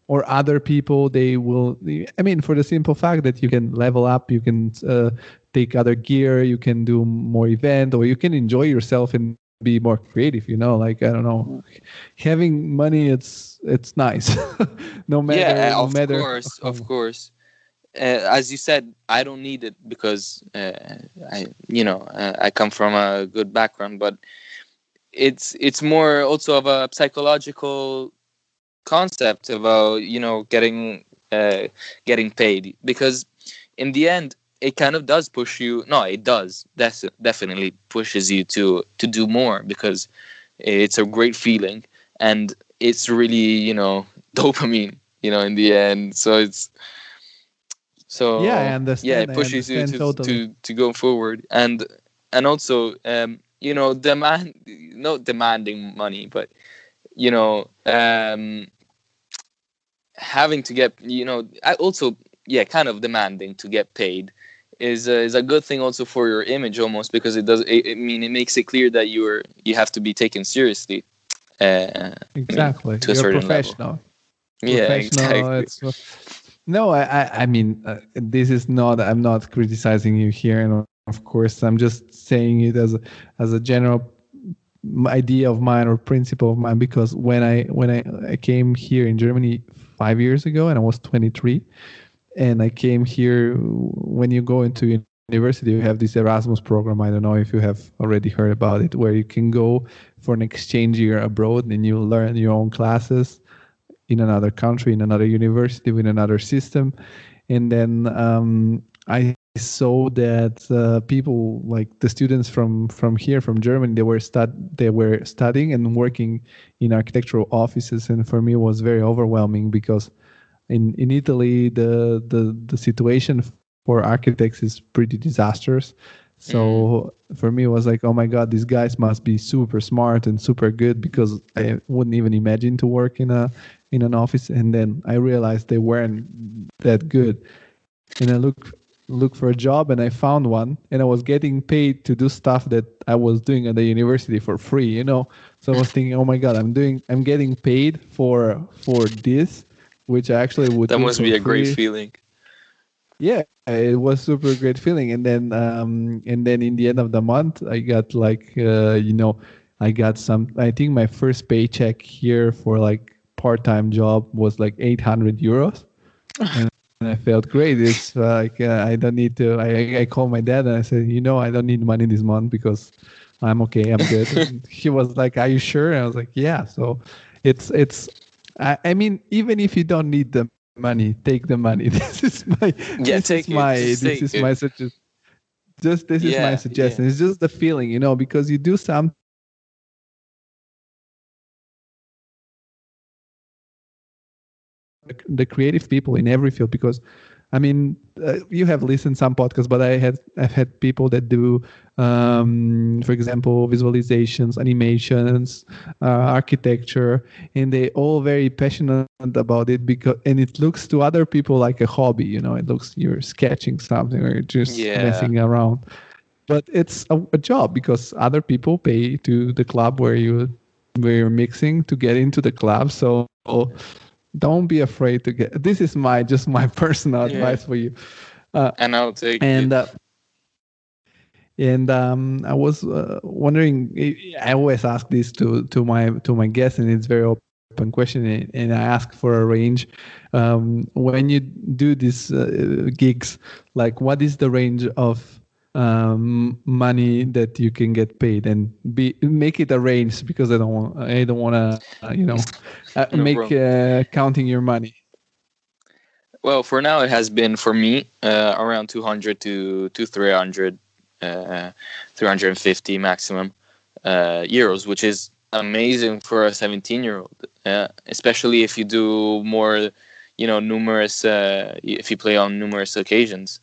or other people, they will, I mean, for the simple fact that you can level up, you can take other gear, you can do more event, or you can enjoy yourself and be more creative, like, I don't know, having money, it's nice. no matter Yeah. no Of matter course. Of how. course. As you said, I don't need it because I come from a good background, but it's more also of a psychological concept about getting paid, because in the end it kind of does push you. No, it does. That's definitely pushes you to do more, because it's a great feeling. and it's really dopamine in the end. So I understand. it I pushes you understand totally. to go forward, and also not demanding money, but having to get I also kind of demanding to get paid is a good thing also for your image, almost, because I mean, it makes it clear that you have to be taken seriously, Exactly. to a You're certain level. professional. Yeah, Professional. exactly. It's no. I mean, this is not. I'm not criticizing you here, and of course, I'm just saying it as a general idea of mine or principle of mine. Because when I came here in Germany 5 years ago, and I was 23, and I came here. When you go into university, you have this Erasmus program. I don't know if you have already heard about it, where you can go for an exchange year abroad, and you learn your own classes in another country, in another university, with another system. And then I saw that people, like the students from here, from Germany, they were studying and working in architectural offices, and for me it was very overwhelming, because in Italy the situation for architects is pretty disastrous. So for me it was like, oh my god, these guys must be super smart and super good, because I wouldn't even imagine to work in an office. And then I realized they weren't that good, and I look for a job, and I found one, and I was getting paid to do stuff that I was doing at the university for free. So I was thinking, oh my god, I'm getting paid for this, which I actually would That do must for be a great free. feeling. Yeah, it was super great feeling. And then in the end of the month, I got like I got some. I think my first paycheck here for like part-time job was like 800 euros, and I felt great. It's like I don't need to. I called my dad and I said, I don't need money this month because I'm okay. I'm good. And he was like, "Are you sure?" And I was like, "Yeah." So it's. I mean, even if you don't need the money, take the money. Yeah, take it. Just This take is it. my suggestion. Just this is my Yeah, yeah. suggestion. It's just the feeling, because you do something the creative people in every field. Because I mean, you have listened some podcasts, but I've had people that do for example, visualizations, animations, architecture, and they all very passionate about it, and it looks to other people like a hobby. It looks, you're sketching something or you're just Yeah. messing around, but it's a job, because other people pay to the club where you're mixing to get into the club. So don't be afraid to get. This is my personal Yeah. advice for you. Uh, And I'll take it. and I was wondering. I always ask this to my guests, and it's very open question. And I ask for a range. When you do these gigs, like, what is the range of money that you can get paid, and make it a range, because I don't want to No make problem. counting your money. Well, for now, it has been for me around 200 to 300, 350 maximum euros, which is amazing for a 17-year-old. Especially if you do more, numerous. If you play on numerous occasions,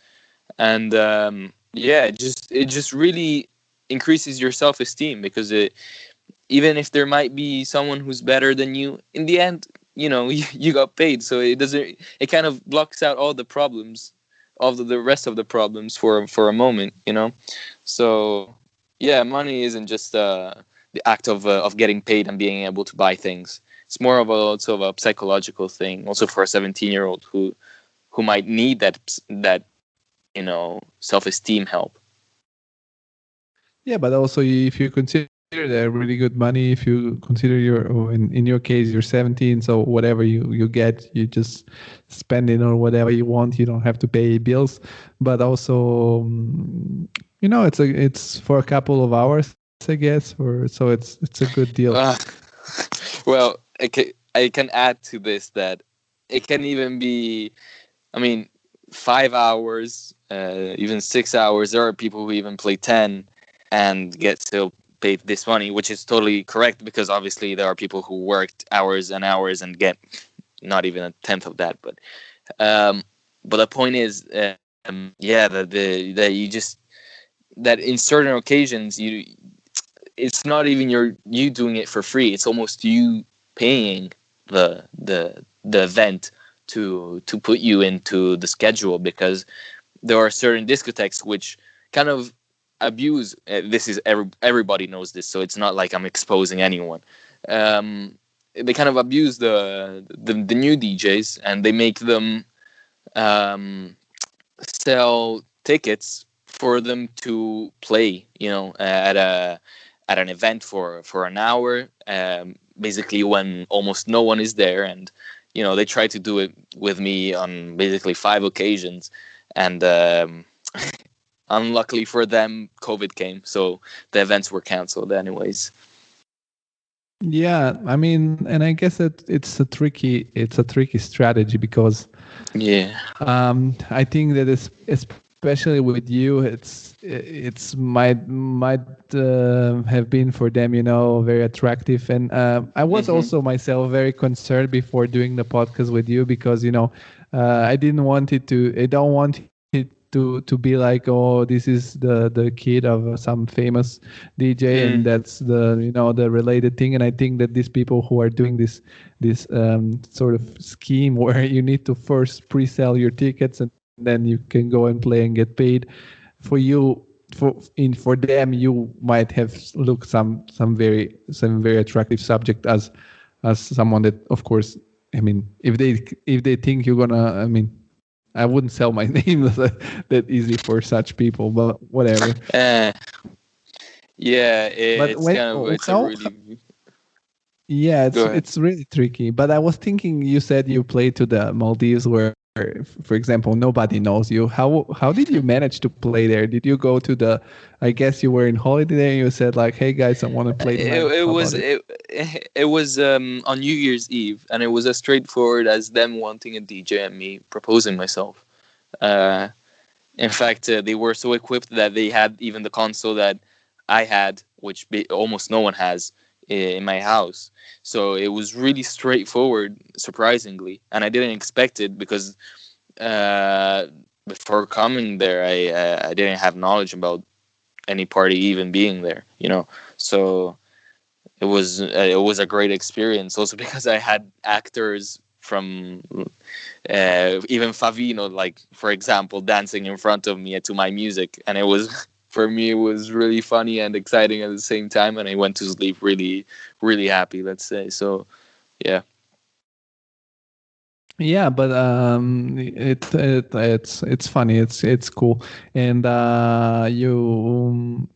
and it just really increases your self-esteem, because even if there might be someone who's better than you, in the end, you got paid. So it kind of blocks out all the problems, all the rest of the problems for a moment. So yeah, money isn't just the act of getting paid and being able to buy things. It's more of also of a psychological thing, also for a 17-year-old who might need that self-esteem help. Yeah, but also if you consider that really good money, if you consider in your case you're 17, so whatever you get, you just spend it or whatever you want. You don't have to pay bills. But also, it's for a couple of hours, I guess, or so it's a good deal. Uh, well, I can add to this that it can even be, I mean, 5 hours, even 6 hours. There are people who even play 10 and get still paid this money, which is totally correct, because obviously there are people who worked hours and hours and get not even a tenth of that. But the point is, that you just, that in certain occasions, it's not even you doing it for free. It's almost you paying the event to put you into the schedule, because there are certain discotheques which kind of abuse. This is everybody knows this, so it's not like I'm exposing anyone. They kind of abuse the new DJs, and they make them sell tickets for them to play, at an event for an hour, basically when almost no one is there. And they tried to do it with me on basically 5 occasions, and unluckily for them, COVID came, so the events were canceled anyways. Yeah, I mean, and I guess that it's a tricky strategy, because I think that especially with you, it's might have been for them, very attractive. And I was also myself very concerned before doing the podcast with you, because I don't want it to be like, oh, this is the kid of some famous DJ, and that's the related thing. And I think that these people who are doing this sort of scheme where you need to first pre-sell your tickets and then you can go and play and get paid, for them, you might have looked some very attractive subject as someone that, of course, I mean, if they think you're gonna, I mean, I wouldn't sell my name that easy for such people, but whatever. It's really tricky. But I was thinking, you said you played to the Maldives, where, for example, nobody knows you. How did you manage to play there? Did you go to the? I guess you were in holiday there. And you said like, "Hey guys, I want to play." It was on New Year's Eve, and it was as straightforward as them wanting a DJ and me proposing myself. In fact, they were so equipped that they had even the console that I had, which almost no one has in my house. So it was really straightforward, surprisingly, and I didn't expect it, because before coming there, I didn't have knowledge about any party even being there, So it was a great experience, also because I had actors from even Favino, like, for example, dancing in front of me to my music, and it was, for me, it was really funny and exciting at the same time, and I went to sleep really, really happy, let's say. So, yeah. Yeah, but it's funny. It's cool. And you,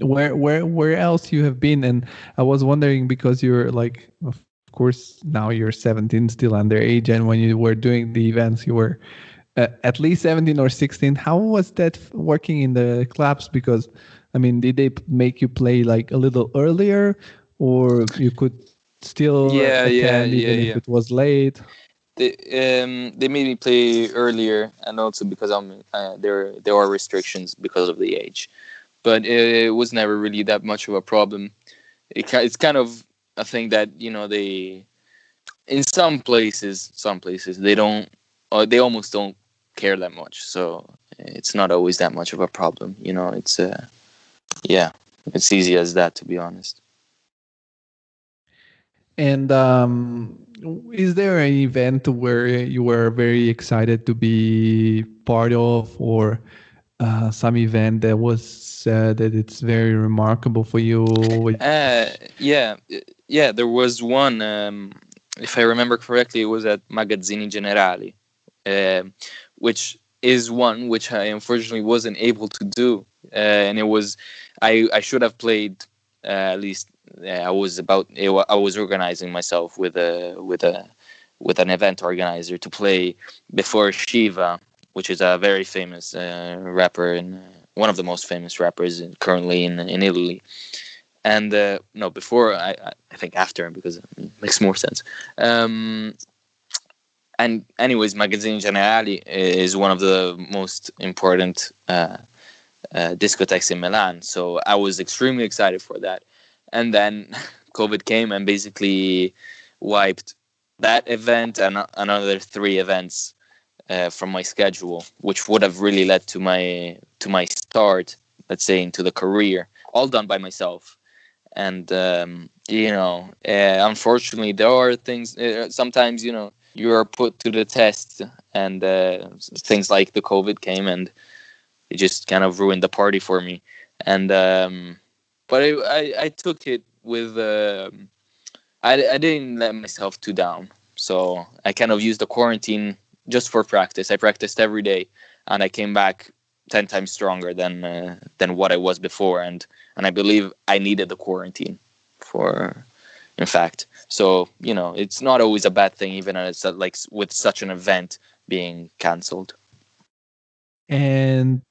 where else you have been? And I was wondering, because you're like, of course, now you're 17, still underage, and when you were doing the events, you were at least 17 or 16. How was that working in the clubs? Because, I mean, did they make you play like a little earlier, or you could still attend even if it was late? They made me play earlier, and also because there are restrictions because of the age, but it was never really that much of a problem. It's kind of a thing that they, in some places they don't, or they almost don't care that much, so it's not always that much of a problem. It's it's easy as that, to be honest. And is there an event where you were very excited to be part of, or some event that was that it's very remarkable for you? There was one. If I remember correctly, it was at Magazzini Generali, which is one which I unfortunately wasn't able to do, and it was I should have played at least. I was organizing myself with an event organizer to play before Shiva, which is a very famous rapper, and one of the most famous rappers currently in Italy. And no, before, I think after, because it makes more sense. And anyways, Magazzini Generali is one of the most important discotheques in Milan. So I was extremely excited for that. And then COVID came and basically wiped that event and another 3 events from my schedule, which would have really led to my start, let's say, into the career, all done by myself. And unfortunately, there are things. Sometimes you are put to the test, and things like the COVID came, and it just kind of ruined the party for me. And but I took it with. I didn't let myself too down, so I kind of used the quarantine just for practice. I practiced every day, and I came back 10 times stronger than what I was before, and I believe I needed the quarantine in fact. So it's not always a bad thing, even as it's like with such an event being cancelled. And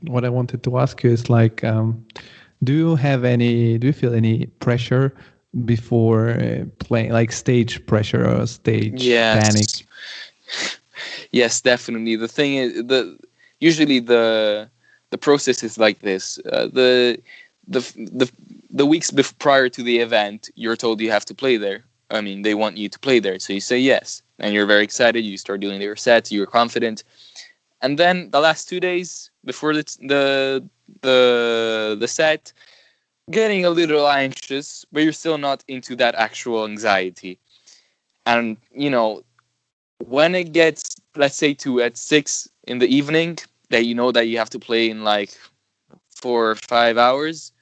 what I wanted to ask you is like, do you feel any pressure before playing, like stage pressure or stage panic? Yes, definitely. The thing is, usually the process is like this. The weeks prior to the event, you're told you have to play there. I mean, they want you to play there, so you say yes, and you're very excited. You start doing your sets. You're confident, and then the last 2 days before the set, getting a little anxious, but you're still not into that actual anxiety. And when it gets, let's say, at 6 in the evening, that that you have to play in like 4 or 5 hours,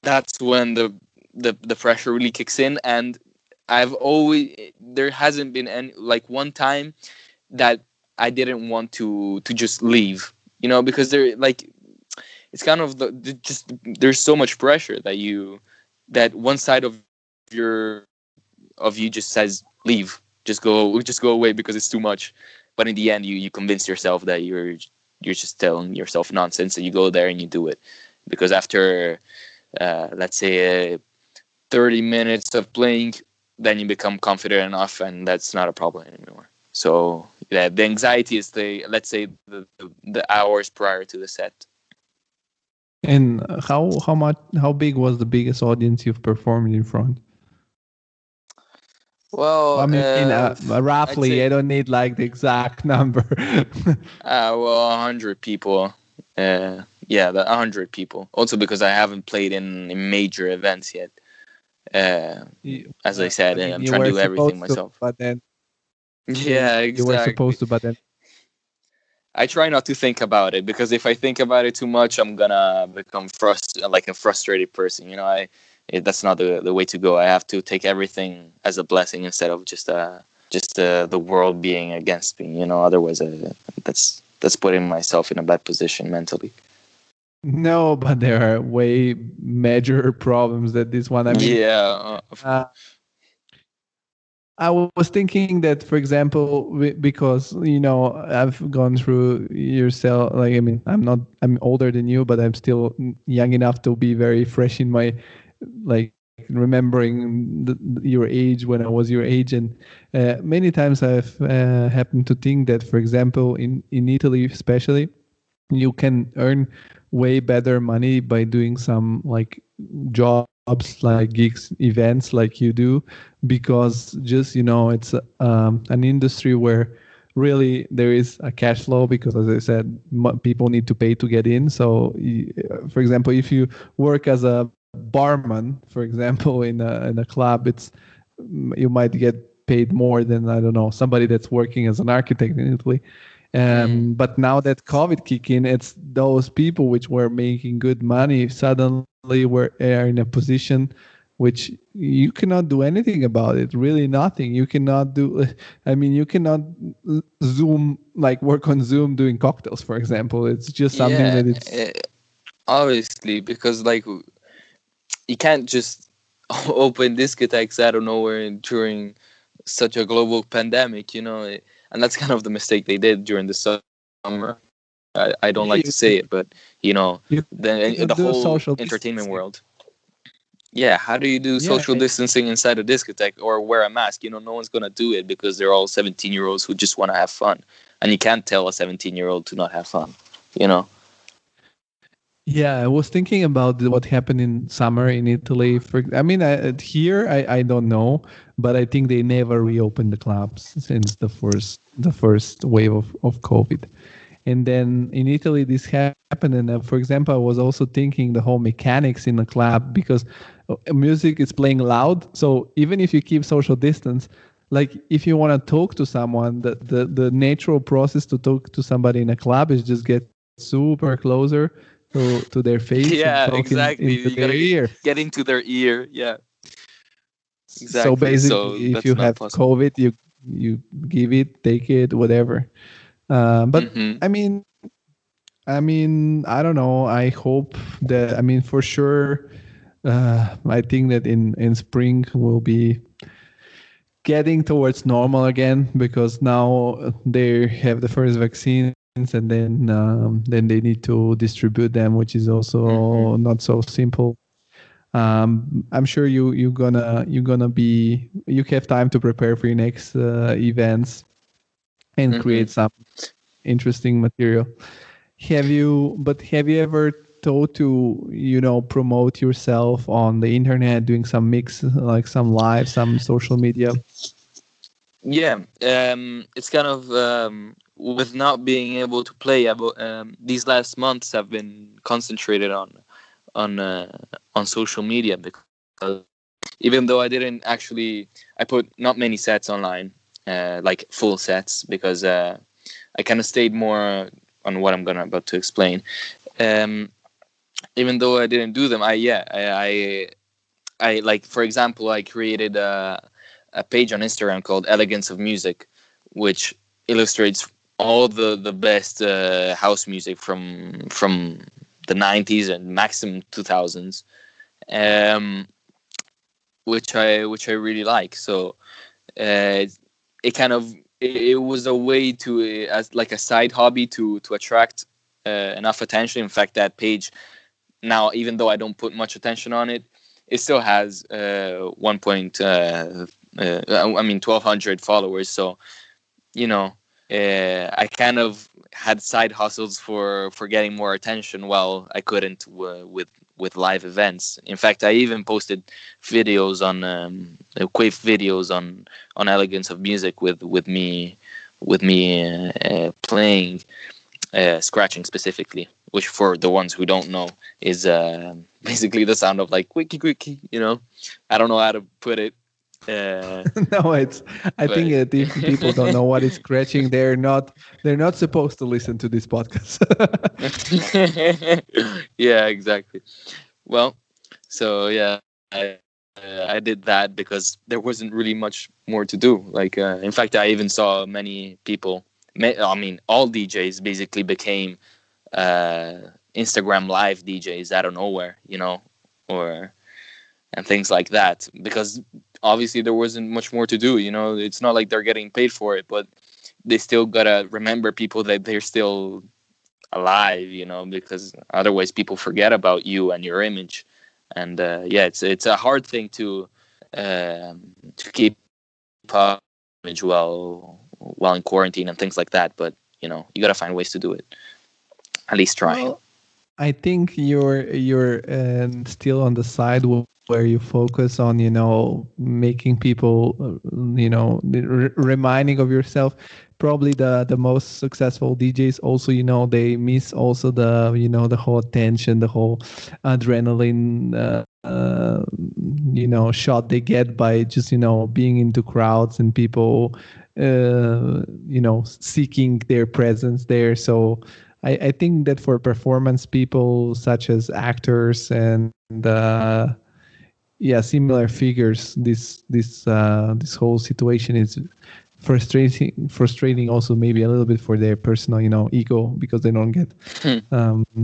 that's when the pressure really kicks in. And there hasn't been any, like, one time that I didn't want to just leave, because it's kind of there's so much pressure that one side of you just says leave, just go away because it's too much. But in the end, you convince yourself that you're just telling yourself nonsense, and you go there and you do it, because after let's say 30 minutes of playing, then you become confident enough, and that's not a problem anymore. So yeah, the anxiety is let's say the hours prior to the set. And how big was the biggest audience you've performed in front? Well, I mean, roughly. I don't need like the exact number. 100 people. Yeah, 100 people. Also because I haven't played in major events yet. As I said, I'm trying to do everything myself. But then, yeah, exactly. You were supposed to, but then I try not to think about it, because if I think about it too much, I'm gonna become like a frustrated person. That's not the way to go. I have to take everything as a blessing instead of just the world being against me. Otherwise, that's putting myself in a bad position mentally. No, but there are way major problems than this one. I mean, yeah. I was thinking that, for example, because I've gone through yourself. Like, I mean, I'm older than you, but I'm still young enough to be very fresh in my, like, remembering your age when I was your age. And many times I've happened to think that, for example, in Italy especially, you can earn way better money by doing some like jobs, like gigs, events like you do, because just it's an industry where really there is a cash flow, because, as I said, people need to pay to get in. So for example, if you work as a barman, for example, in a club, you might get paid more than, I don't know, somebody that's working as an architect in Italy. But now that COVID kicked in, it's those people which were making good money suddenly are in a position which you cannot do anything about it. Really, nothing. You cannot do. I mean, you cannot Zoom, like work on Zoom doing cocktails, for example. It's just something that it's obviously, because like you can't just open discotheques out of nowhere during such a global pandemic, and that's kind of the mistake they did during the summer. I don't like to say it, but the whole entertainment world. Yeah, how do you do social distancing inside a discotheque or wear a mask? No one's gonna do it because they're all 17-year-olds who just want to have fun. and you can't tell a 17-year-old to not have fun, you know. Yeah, I was thinking about what happened in summer in Italy. Here I don't know, but I think they never reopened the clubs since the first wave of COVID. And then in Italy, this happened. And for example, I was also thinking the whole mechanics in the club, because music is playing loud. So even if you keep social distance, like if you want to talk to someone, the natural process to talk to somebody in a club is just get super closer to their face and Yeah, talk exactly. into You their gotta ear. get into their ear. Yeah, So exactly. So basically, if that's you not have possible. COVID, you give it, take it, whatever. But Hmm. I don't know. I hope that, for sure, I think that in spring we'll be getting towards normal again, because now they have the first vaccines, and then they need to distribute them, which is Hmm. also not so simple. I'm sure you have time to prepare for your next events and Hmm. create some interesting material. Have you ever thought to, promote yourself on the internet, doing some mix, like some live, some social media? Yeah, it's kind of with not being able to play. These last months have been concentrated on uh, on social media, because even though I didn't actually, I put not many sets online, like full sets, because I kind of stayed more on what I'm gonna about to explain. Um, Even though I didn't do them, I like, for example, I created a page on Instagram called Elegance of Music, which illustrates all the best house music from the 90s and maximum 2000s, um, which I really like. So uh, it kind of it was a way to as like a side hobby to attract enough attention. In fact, that page now, even though I don't put much attention on it, it still has 1,200 followers. So, you know, I kind of had side hustles for getting more attention while I couldn't with live events. In fact, I even posted videos on quick videos on Elegance of Music with me playing, scratching specifically, which for the ones who don't know is basically the sound of like quickie quickie. I don't know how to put it, uh, No, I think but that if people don't know what is scratching, they're not supposed to listen to this podcast. yeah, exactly. Well, so yeah, I did that because there wasn't really much more to do. Like, in fact, I even saw many people. All DJs basically became uh, Instagram live DJs out of nowhere, or and things like that, because obviously there wasn't much more to do. It's not like they're getting paid for it, but they still gotta remember people that they're still alive, because otherwise people forget about you and your image. And yeah, it's a hard thing to keep up image while in quarantine and things like that. But you gotta find ways to do it. At least try. Well, I think you're still on the side where you focus on, making people, reminding of yourself. Probably the most successful DJs also, they miss also the whole attention, the whole adrenaline, shot they get by just, being into crowds and people, seeking their presence there. So I think that for performance people such as actors and similar figures, this whole situation is frustrating also, maybe a little bit for their personal ego, because they don't get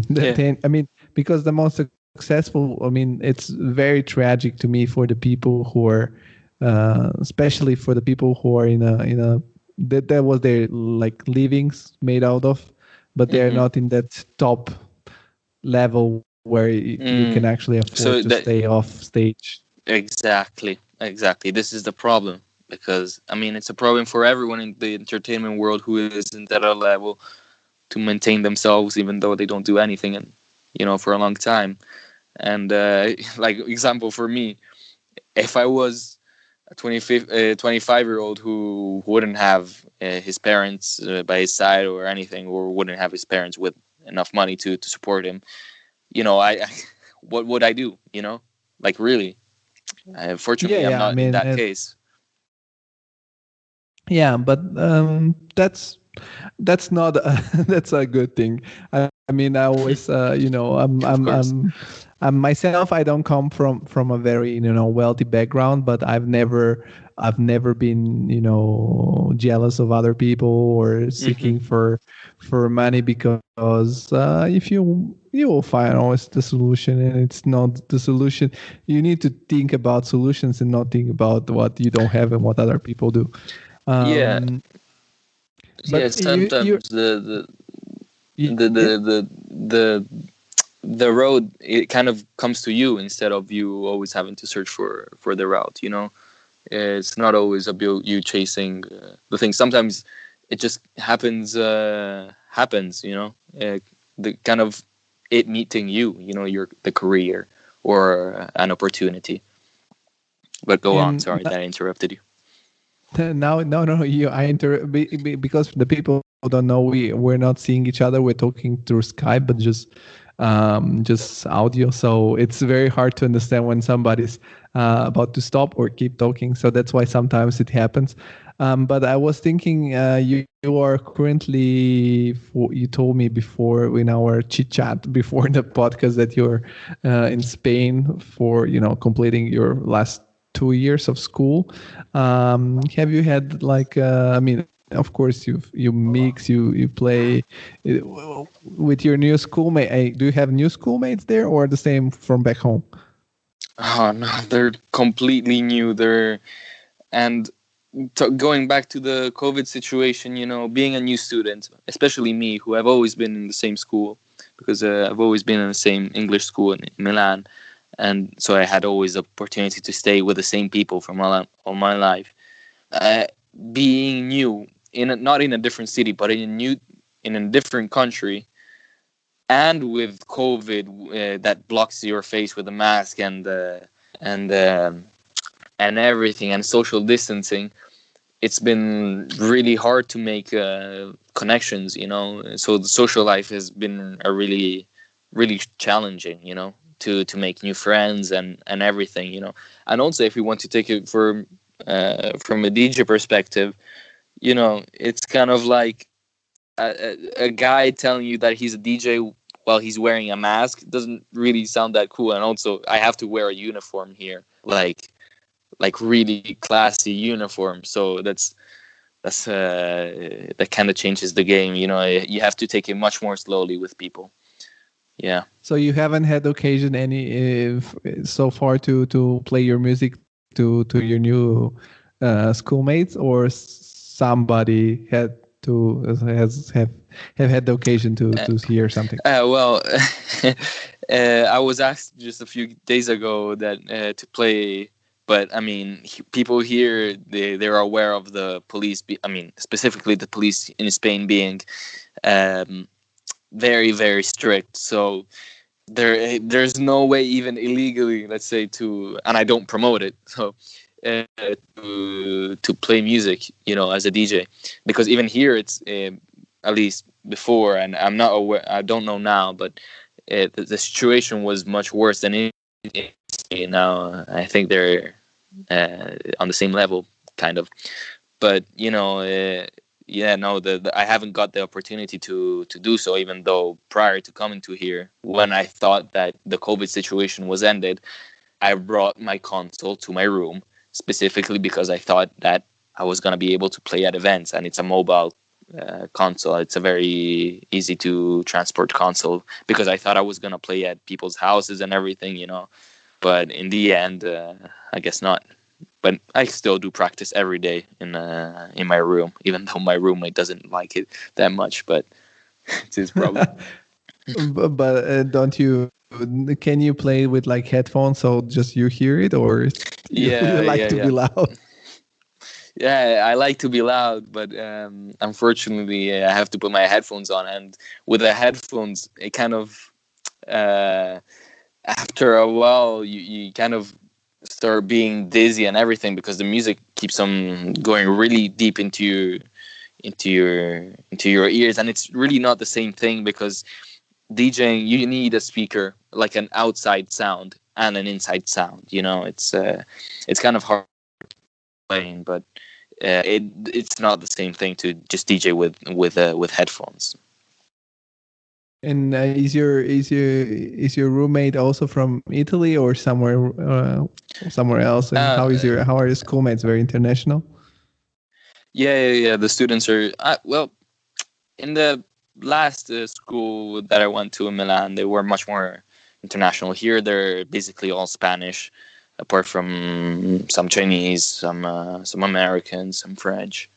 Yeah. because the most successful, it's very tragic to me for the people who are especially for the people who are in a that was their like livings made out of, but they are Hmm. not in that top level where you can Mm. actually afford So to that stay off stage. exactly. This is the problem. because I mean it's a problem for everyone in the entertainment world who isn't at a level to maintain themselves, even though they don't do anything, and for a long time. And like example for me, if I was a 25-year-old who wouldn't have his parents by his side or anything, or wouldn't have his parents with enough money to support him, I what would I do? Like really. Fortunately, I'm not in that case. Yeah, but that's not that's a good thing. I mean, I always I'm myself. I don't come from a very wealthy background, but I've never been jealous of other people or seeking for money, because if you will find always the solution, and it's not the solution. You need to think about solutions and not think about what you don't have and what other people do. Yeah. Sometimes the road, it kind of comes to you instead of you always having to search for the route. It's not always about you chasing the thing. Sometimes it just happens. The kind of it meeting you. The career or an opportunity. But go on. Sorry that I interrupted you. No. Because the people don't know, we're not seeing each other. We're talking through Skype, but just audio. So it's very hard to understand when somebody's about to stop or keep talking. So that's why sometimes it happens. But I was thinking, you are currently, you told me before in our chit chat before the podcast that you're in Spain for completing your last 2 years of school. Have you had I mean, of course you mix, you play with your new schoolmate. Do you have new schoolmates there, or the same from back home? Oh no, they're completely new. And going back to the COVID situation, being a new student, especially me, who have always been in the same school, because I've always been in the same English school in Milan. And so I had always the opportunity to stay with the same people from all my life. Being new, not in a different city, but in a different country, and with COVID that blocks your face with a mask and everything, and social distancing, it's been really hard to make connections. So the social life has been a really, really challenging. To make new friends and everything, and also if you want to take it from a DJ perspective, it's kind of like a guy telling you that he's a DJ while he's wearing a mask doesn't really sound that cool. And also I have to wear a uniform here, like really classy uniform. So that kind of changes the game. You have to take it much more slowly with people. Yeah. So you haven't had occasion so far to play your music to your new schoolmates, or somebody have had the occasion to hear something? Well, I was asked just a few days ago that to play, but I mean, people here they're aware of the police. Specifically the police in Spain being very, very strict. So there's no way, even illegally, let's say, and I don't promote it, so to play music, as a DJ, because even here it's at least before, and I'm not aware, I don't know now, but the situation was much worse than in now. I think they're on the same level, kind of, but I haven't got the opportunity to do so, even though prior to coming to here, when I thought that the COVID situation was ended, I brought my console to my room, specifically because I thought that I was going to be able to play at events, and it's a mobile console. It's a very easy to transport console, because I thought I was going to play at people's houses and everything, but in the end, I guess not. But I still do practice every day in my room, even though my roommate doesn't like it that much. But it's his problem. but don't you? Can you play with headphones so just you hear it, or you like to be loud? Yeah, I like to be loud, but unfortunately, I have to put my headphones on, and with the headphones, it kind of after a while, you kind of start being dizzy and everything because the music keeps on going really deep into your ears, and it's really not the same thing because DJing you need a speaker, like an outside sound and an inside sound. It's kind of hard playing, but it's not the same thing to just DJ with headphones. And is your roommate also from Italy or somewhere else? And how are your schoolmates? Very international? Yeah. The students are well. In the last school that I went to in Milan, they were much more international. Here, they're basically all Spanish, apart from some Chinese, some Americans, some French,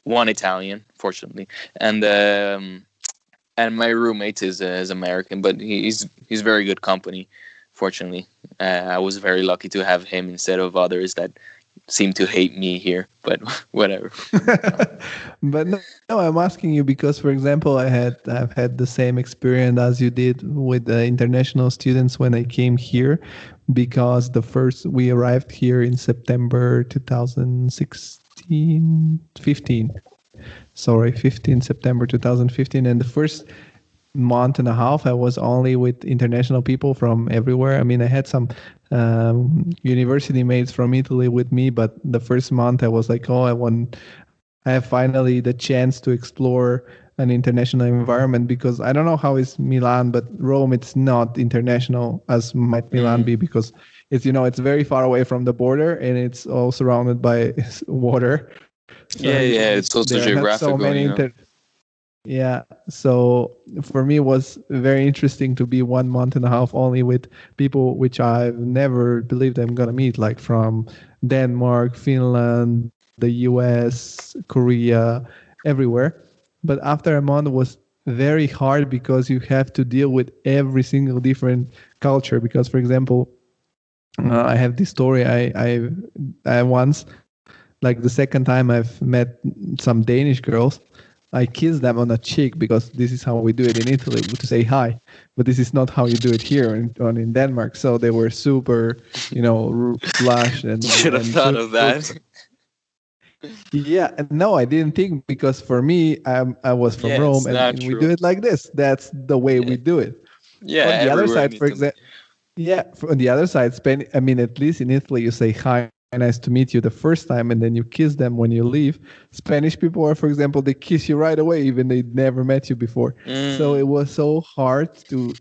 one Italian, fortunately, and my roommate is American, but he's very good company. Fortunately, I was very lucky to have him instead of others that seem to hate me here. But whatever. But no, I'm asking you because, for example, I've had the same experience as you did with the international students when I came here, because we arrived here in September 2016, 15. Sorry, 15 September 2015, and the first month and a half I was only with international people from everywhere. I mean, I had some university mates from Italy with me, but the first month I was like, I have finally the chance to explore an international environment, because I don't know how is Milan, but Rome, it's not international as might Milan be, because it's very far away from the border and it's all surrounded by water. So, it's also geographical. Yeah, so for me it was very interesting to be 1 month and a half only with people which I've never believed I'm gonna meet, like from Denmark, Finland, the US, Korea, everywhere. But after a month it was very hard because you have to deal with every single different culture. Because, for example, I have this story. I once, like the second time I've met some Danish girls, I kissed them on the cheek because this is how we do it in Italy, to say hi. But this is not how you do it here in Denmark. So they were super, blush and should have thought of that. Yeah, and no, I didn't think, because for me, I was from Rome, and we do it like this. That's the way we do it. Yeah. On the other side, for example, on the other side, Spain. I mean, at least in Italy, you say hi, nice to meet you the first time, and then you kiss them when you leave. Spanish people are, for example, they kiss you right away, even they never met you before. So it was so hard to,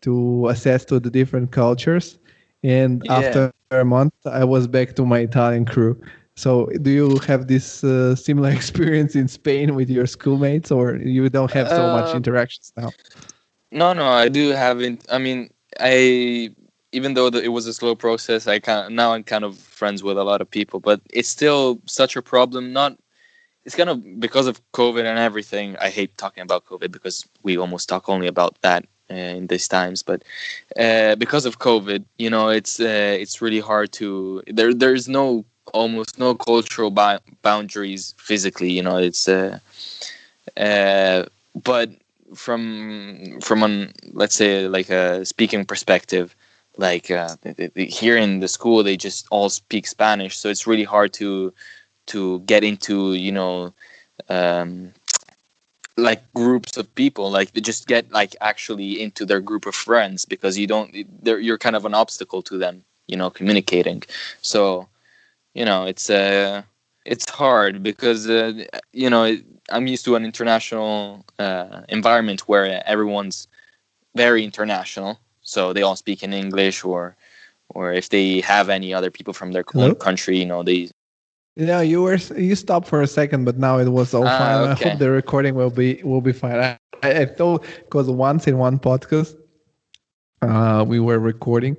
to assess to the different cultures. And after a month, I was back to my Italian crew. So do you have this similar experience in Spain with your schoolmates, or you don't have so much interactions now? No, I do haven't. I mean, even though it was a slow process, I'm kind of friends with a lot of people, but it's still such a problem. It's kind of because of COVID and everything. I hate talking about COVID because we almost talk only about that in these times. But because of COVID, it's really hard to. There's almost no cultural boundaries physically. It's but from an, let's say, like a speaking perspective. Like here in the school, they just all speak Spanish, so it's really hard to get into like groups of people, like they just get like actually into their group of friends, because you're kind of an obstacle to them, communicating. So it's hard because I'm used to an international environment where everyone's very international. So they all speak in English, or if they have any other people from their own country, they. Yeah, you stopped for a second, but now it was all fine. Okay. I hope the recording will be fine. I thought, because once in one podcast, we were recording,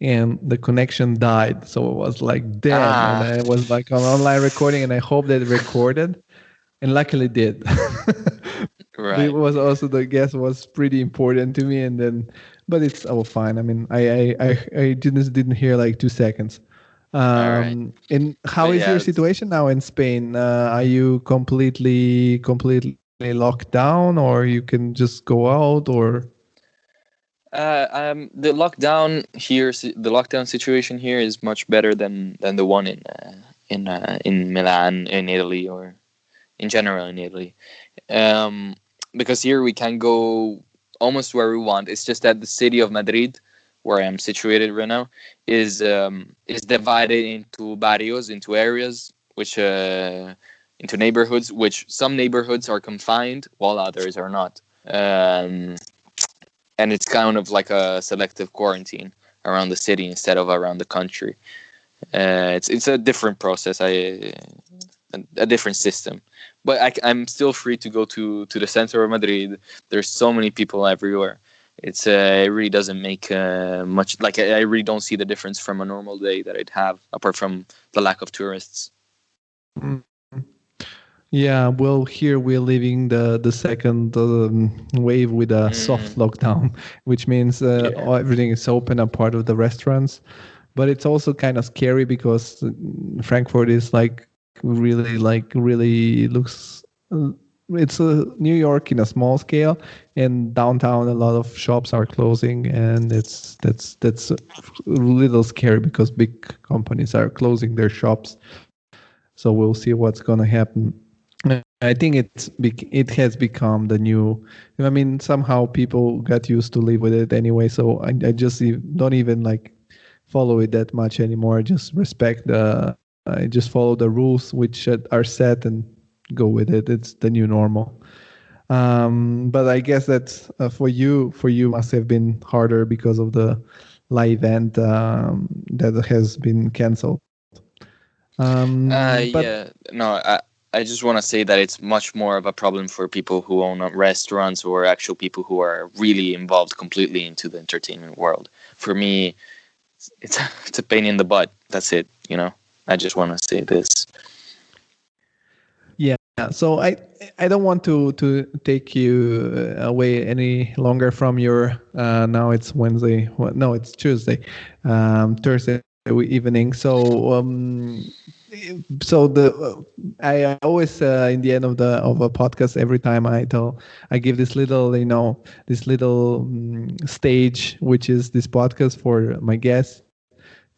and the connection died, so it was like dead, and I was like on online recording, and I hope that it recorded, and luckily did. Right. It was also, the guest was pretty important to me, and then, but it's all fine. I mean, I didn't hear like 2 seconds. All right. And how But is your yeah, situation now in Spain? Are you completely locked down, or you can just go out, or? the lockdown here, the lockdown situation here is much better than the one in Milan, in Italy, or in general in Italy. Um, because here we can go almost where we want. It's just that the city of Madrid, where I am situated right now, is divided into barrios, into areas, which into neighborhoods, which some neighborhoods are confined while others are not. Um, and it's kind of like a selective quarantine around the city instead of around the country. It's a different process. A different system. But I'm still free to go to the center of Madrid. There's so many people everywhere. It really doesn't make much. Like I really don't see the difference from a normal day that I'd have, apart from the lack of tourists. Mm. Yeah, well, here we're living the second wave with a soft lockdown, which means Yeah. everything is open apart of the restaurants. But it's also kind of scary because Frankfurt is really looks. It's New York in a small scale, and downtown a lot of shops are closing, and that's a little scary because big companies are closing their shops. So we'll see what's gonna happen. I think it has become the new. I mean, somehow people got used to live with it anyway. So I just don't even like follow it that much anymore. I just respect I just follow the rules which are set and go with it. It's the new normal. But I guess that for you must have been harder because of the live event that has been canceled. But Yeah. No, I just want to say that it's much more of a problem for people who own restaurants or actual people who are really involved completely into the entertainment world. For me, it's a pain in the butt. That's it. I just want to say this. yeah, so I don't want to take you away any longer from your now it's Wednesday. Well, no, it's Tuesday, Thursday evening. So I always in the end of a podcast, every time I give this little stage, which is this podcast for my guests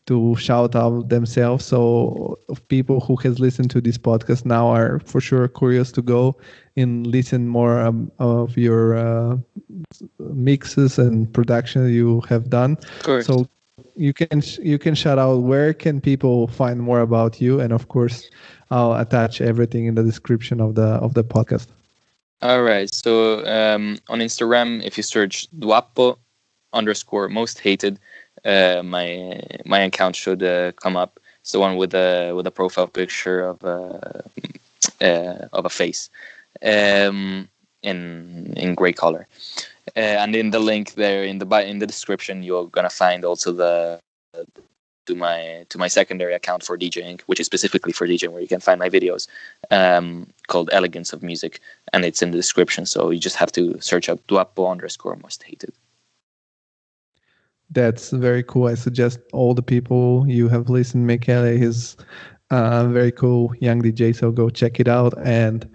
to shout out themselves. So people who has listened to this podcast now are for sure curious to go and listen more of your mixes and production you have done. Of course. So you can shout out where can people find more about you, and of course I'll attach everything in the description of the podcast. All right. So on Instagram, if you search Duappo _, most hated, my account should come up. It's the one with a profile picture of a face, in gray color. And in the link there in the description, you're gonna find also to my secondary account for DJing, which is specifically for DJing, where you can find my videos, called Elegance of Music, and it's in the description. So you just have to search up Duappo _ most hated. That's very cool. I suggest all the people you have listened. Michele is a very cool young DJ, so go check it out. And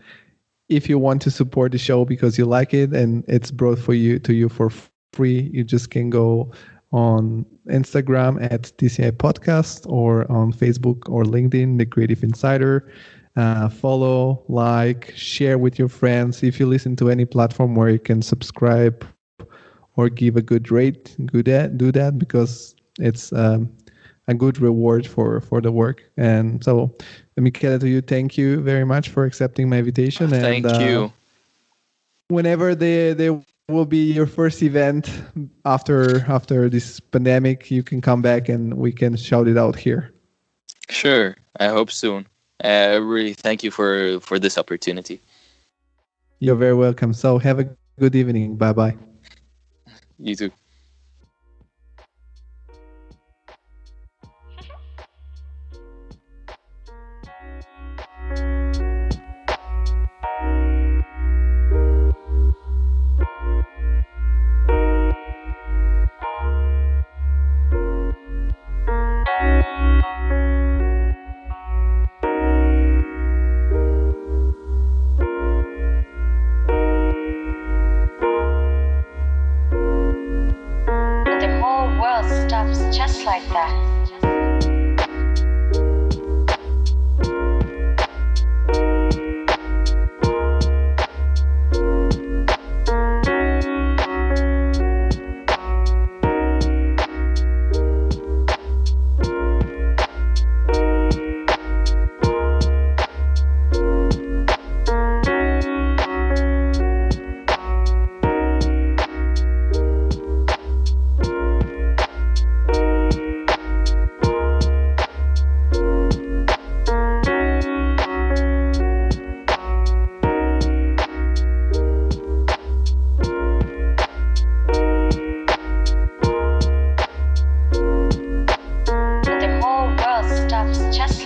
if you want to support the show because you like it and it's brought to you for free, you just can go on Instagram at TCI Podcast or on Facebook or LinkedIn, The Creative Insider. Follow, like, share with your friends. If you listen to any platform where you can subscribe or give a good rate, do that because it's a good reward for the work. And so, Michele, to you, thank you very much for accepting my invitation. Thank you. Whenever there will be your first event after this pandemic, you can come back and we can shout it out here. Sure. I hope soon. Really thank you for this opportunity. You're very welcome. So have a good evening. Bye-bye. You too.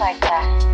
like that.